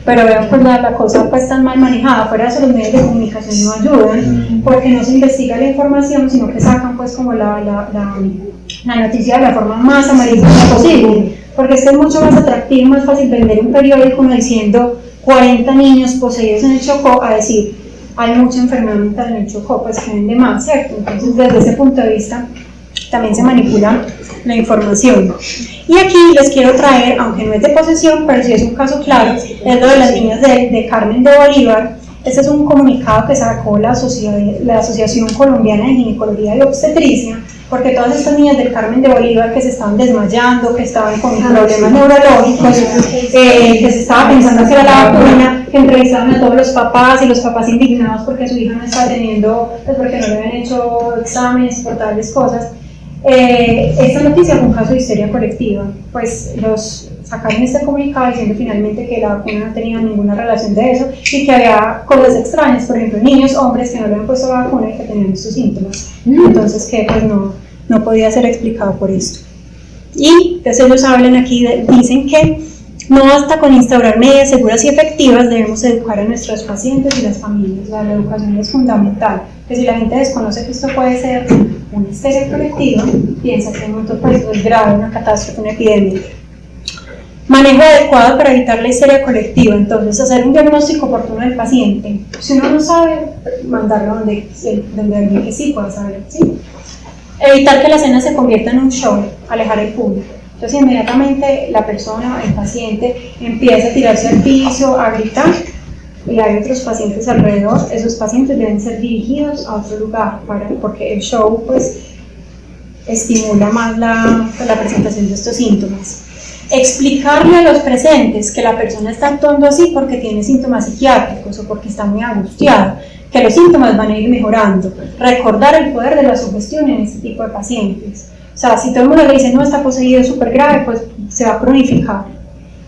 Pero vean pues la cosa pues tan mal manejada, fuera de eso los medios de comunicación no ayudan, porque no se investiga la información, sino que sacan pues como la noticia de la forma más amarillista posible, porque es mucho más atractivo y más fácil vender un periódico uno diciendo 40 niños poseídos en el Chocó a decir hay mucha enfermedad mental en el Chocó, pues que vende más, ¿cierto? Entonces desde ese punto de vista también se manipula la información. Y aquí les quiero traer, aunque no es de posesión, pero sí es un caso claro, es lo de las niñas de Carmen de Bolívar. Este es un comunicado que sacó la Asociación Colombiana de Ginecología y Obstetricia, porque todas estas niñas del Carmen de Bolívar que se estaban desmayando, que estaban con problemas neurológicos, que se estaba pensando que era la vacuna, que entrevistaban a todos los papás y los papás indignados porque su hija no estaba teniendo, pues porque no le habían hecho exámenes por tales cosas. Esta noticia fue un caso de histeria colectiva, pues los sacaron este comunicado diciendo finalmente que la vacuna no tenía ninguna relación de eso y que había cosas extrañas, por ejemplo niños, hombres que no le habían puesto la vacuna y que tenían estos síntomas, entonces que pues no podía ser explicado por esto. Y entonces ellos hablan aquí, dicen que no basta con instaurar medidas seguras y efectivas, debemos educar a nuestros pacientes y las familias. La educación es fundamental, que si la gente desconoce que esto puede ser una histeria colectiva, piensa que en otro país es grave, una catástrofe, una epidemia. Manejo adecuado para evitar la histeria colectiva, entonces hacer un diagnóstico oportuno del paciente. Si uno no sabe, mandarlo donde alguien que sí pueda saber, ¿sí? Evitar que la escena se convierta en un show, alejar el público. Entonces inmediatamente la persona, el paciente, empieza a tirarse al piso, a gritar, y hay otros pacientes alrededor, esos pacientes deben ser dirigidos a otro lugar, porque el show pues estimula más la presentación de estos síntomas. Explicarle a los presentes que la persona está actuando así porque tiene síntomas psiquiátricos o porque está muy angustiada, que los síntomas van a ir mejorando. Recordar el poder de la sugestión en este tipo de pacientes. O sea, si todo el mundo le dice, no, está poseído, es súper grave, pues se va a cronificar.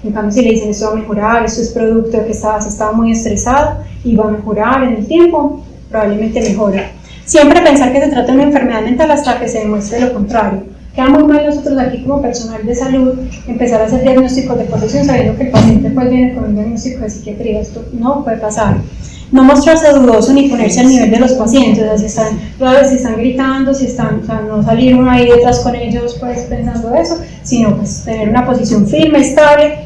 En cambio, si le dicen, esto va a mejorar, esto es producto de que estaba muy estresado y va a mejorar en el tiempo, probablemente mejora. Siempre pensar que se trata de una enfermedad mental hasta que se demuestre lo contrario. Queda muy mal nosotros aquí como personal de salud empezar a hacer diagnósticos de posesión sabiendo que el paciente pues viene con un diagnóstico de psiquiatría. Esto no puede pasar. No mostrarse dudoso ni ponerse al nivel de los pacientes, o sea, si están gritando, o sea, no salir uno ahí detrás con ellos pues pensando eso, sino pues tener una posición firme, estable.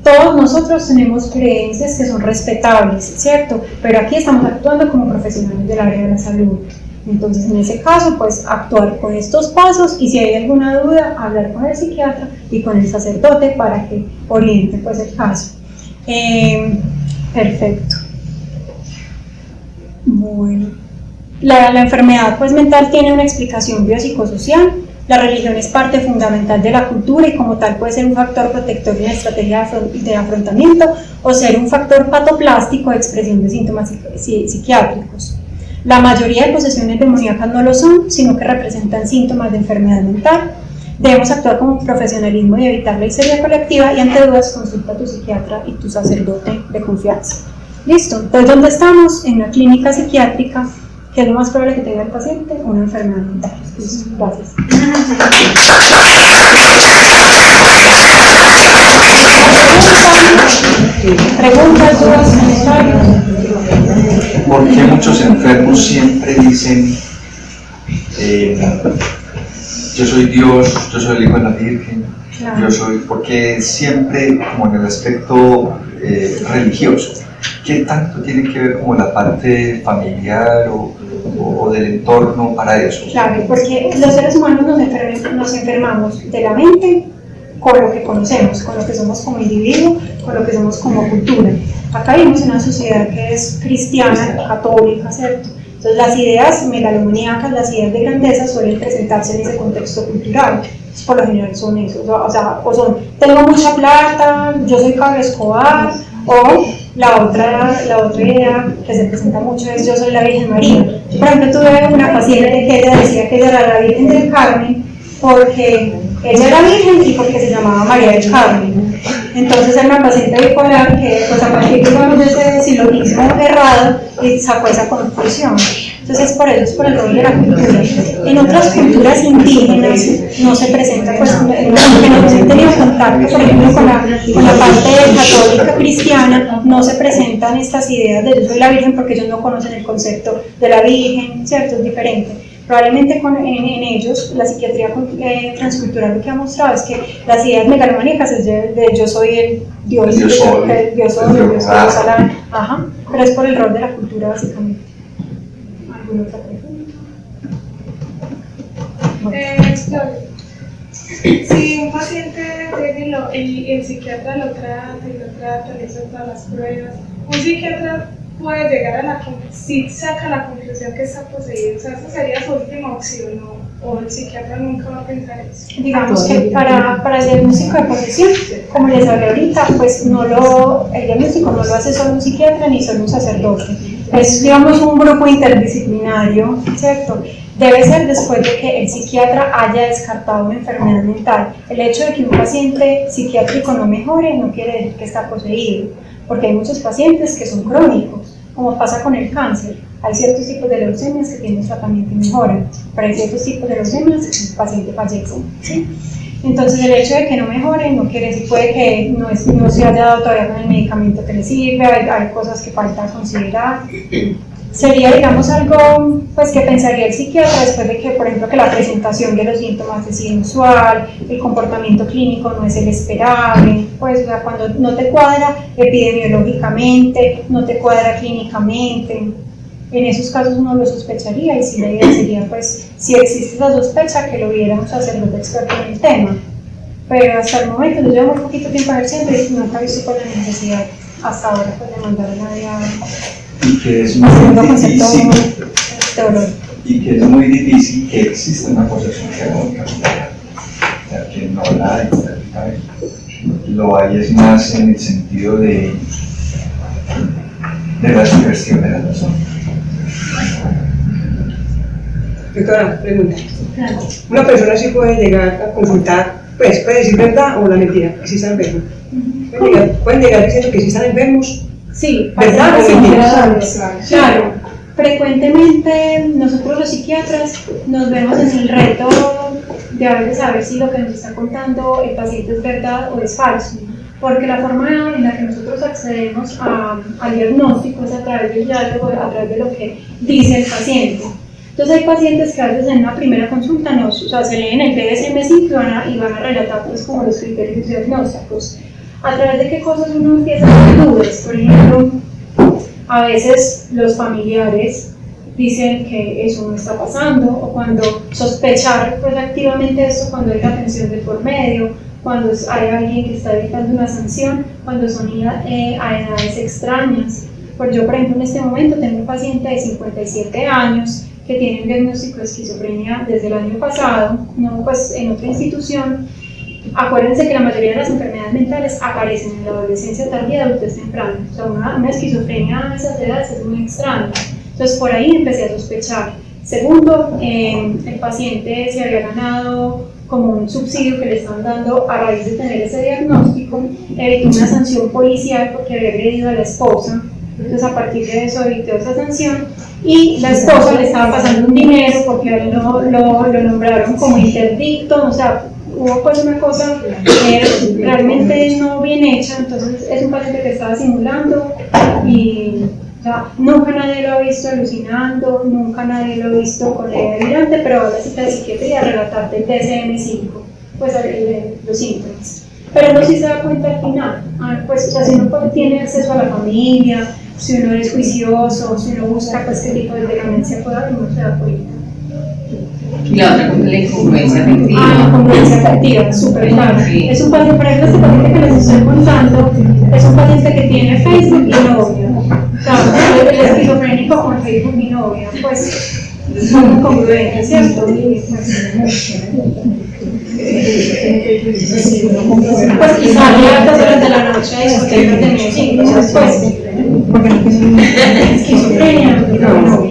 Todos nosotros tenemos creencias que son respetables, ¿cierto? Pero aquí estamos actuando como profesionales del área de la salud. Entonces, en ese caso, pues actuar con estos pasos y si hay alguna duda, hablar con el psiquiatra y con el sacerdote para que oriente pues el caso. Perfecto. Bueno, la enfermedad pues mental tiene una explicación biopsicosocial. La religión es parte fundamental de la cultura y como tal puede ser un factor protector en la estrategia de afrontamiento o ser un factor patoplástico de expresión de síntomas psiquiátricos. La mayoría de posesiones demoníacas no lo son, sino que representan síntomas de enfermedad mental. Debemos actuar con profesionalismo y evitar la histeria colectiva y ante dudas consulta a tu psiquiatra y tu sacerdote de confianza. Listo, entonces ¿dónde estamos? En una clínica psiquiátrica, que es lo más probable que tenga el paciente, una enfermedad mental. Listo, gracias. ¿Preguntas, dudas, comentarios? ¿Por qué muchos enfermos siempre dicen yo soy Dios, yo soy el Hijo de la Virgen, claro. Yo soy, porque siempre como en el aspecto religioso? ¿Qué tanto tiene que ver como la parte familiar o del entorno para eso? Claro, porque los seres humanos nos enfermamos de la mente con lo que conocemos, con lo que somos como individuo, con lo que somos como cultura. Acá vivimos en una sociedad que es cristiana, católica, ¿cierto? Entonces las ideas megalomaníacas, las ideas de grandeza suelen presentarse en ese contexto cultural. Por lo general son eso, o son tengo mucha plata, yo soy Pablo Escobar, o la otra idea que se presenta mucho es yo soy la Virgen María. Por ejemplo, tuve una paciente que ella decía que ella era la Virgen del Carmen porque ella era virgen y porque se llamaba María del Carmen. Entonces era una paciente bipolar que pues a partir de ese silogismo errado sacó esa conclusión. Entonces por eso es por el rol de la cultura. En otras culturas indígenas no se presenta, pues que no se han tenido contacto, por ejemplo con la parte católica cristiana, no se presentan estas ideas de yo soy la Virgen porque ellos no conocen el concepto de la Virgen, ¿cierto? Es diferente. Probablemente en ellos, la psiquiatría transcultural lo que ha mostrado es que las ideas megalomaníacas es de yo soy el Dios, el Dios Alá, ajá, pero es por el rol de la cultura básicamente. ¿Alguna otra pregunta? Si un paciente llega y el psiquiatra lo trata, le hace todas las pruebas, un psiquiatra puede llegar a si saca la conclusión que está poseído, o sea, esa sería su última opción, o el psiquiatra nunca va a pensar eso. Digamos que para el diagnóstico de posesión, como les hablé ahorita, pues el diagnóstico no lo hace solo un psiquiatra ni solo un sacerdote, es digamos un grupo interdisciplinario, ¿cierto? Debe ser después de que el psiquiatra haya descartado una enfermedad mental. El hecho de que un paciente psiquiátrico no mejore no quiere decir que está poseído, porque hay muchos pacientes que son crónicos, como pasa con el cáncer. Hay ciertos tipos de leucemias que tienen tratamiento y mejoran, pero hay ciertos tipos de leucemias que el paciente fallece, ¿sí? Entonces el hecho de que no mejore no quiere decir, puede que no se haya dado todavía con el medicamento que le sirve, hay cosas que falta considerar. sería, digamos, algo pues que pensaría el psiquiatra después de que, por ejemplo, que la presentación de los síntomas es inusual, el comportamiento clínico no es el esperable, pues, o sea, cuando no te cuadra epidemiológicamente, no te cuadra clínicamente. En esos casos uno lo sospecharía y sí la idea sería, pues, si existe esa sospecha, que lo viéramos a sacerdote experto en el tema. Pero hasta el momento, yo llevo muy poquito tiempo en el centro y nunca he visto con la necesidad hasta ahora pues, de mandar a nadie a y que es muy difícil dolor. y que es muy difícil que exista una posesión psicológica, o sea, que no la hay, ¿sabes? Lo hay es más en el sentido de la sugestión de la persona. Doctora, pregunta. Una persona sí puede llegar a consultar, pues puede decir verdad o la mentira, que sí están enfermos. Pueden llegar diciendo que sí están enfermos. Sí, ¿verdad o mentira? Claro, frecuentemente nosotros los psiquiatras nos vemos en el reto de a veces saber si lo que nos está contando el paciente es verdad o es falso. Porque la forma en la que nosotros accedemos al diagnóstico es a través del diálogo, a través de lo que dice el paciente. Entonces hay pacientes que a veces en una primera consulta o sea, se leen el DSM-5 y van a relatar pues, como los criterios diagnósticos. A través de qué cosas uno empieza a tener dudas. Por ejemplo, a veces los familiares dicen que eso no está pasando, o cuando sospechar pues, activamente esto cuando hay la atención de por medio, cuando hay alguien que está evitando una sanción, cuando son a edades extrañas. Pues yo, por ejemplo, en este momento tengo un paciente de 57 años que tiene un diagnóstico de esquizofrenia desde el año pasado, no pues en otra institución. Acuérdense que la mayoría de las enfermedades mentales aparecen en la adolescencia tardía, adultez temprana. O sea, una esquizofrenia a esas edades es muy extraña. Entonces, por ahí empecé a sospechar. Segundo, el paciente se había ganado como un subsidio que le están dando a raíz de tener ese diagnóstico, evitó una sanción policial porque había agredido a la esposa. Entonces, a partir de eso evitó esa sanción y la esposa le estaba pasando un dinero porque a él lo nombraron como interdicto, o sea, hubo pues una cosa realmente no bien hecha. Entonces es un paciente que estaba simulando y o sea, nunca nadie lo ha visto alucinando, nunca nadie lo ha visto con la delirante, pero va a la cita de psiquiatría a relatar del DSM-5, pues los síntomas. Pero uno sí se da cuenta al final, pues o sea, si uno tiene acceso a la familia, si uno es juicioso, si uno busca pues qué tipo de demencia puede haber, uno se da cuenta. Y la otra cosa es la incongruencia afectiva. La incongruencia afectiva, súper claro. Sí. Es un paciente, por ejemplo, este paciente que les estoy contando, es un paciente que tiene Facebook y novia. O sea, el esquizofrénico con Facebook y novia, pues es muy incongruente, ¿cierto? Pues y sale a altas horas de la noche a discotecas de Medellín, pues, porque no es esquizofrenia, no.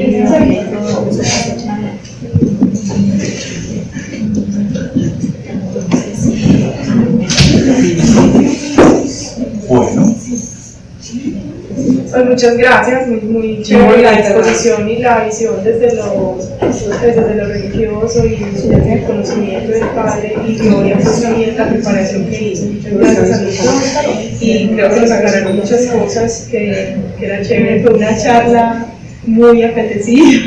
Bueno. Pues muchas gracias, muy chévere la exposición y la visión desde lo religioso y desde el conocimiento del Padre, y Gloria pues también la preparación que hizo. Muchas gracias a los dos y creo que nos aclararon muchas cosas que era chévere, fue una charla muy apetecida.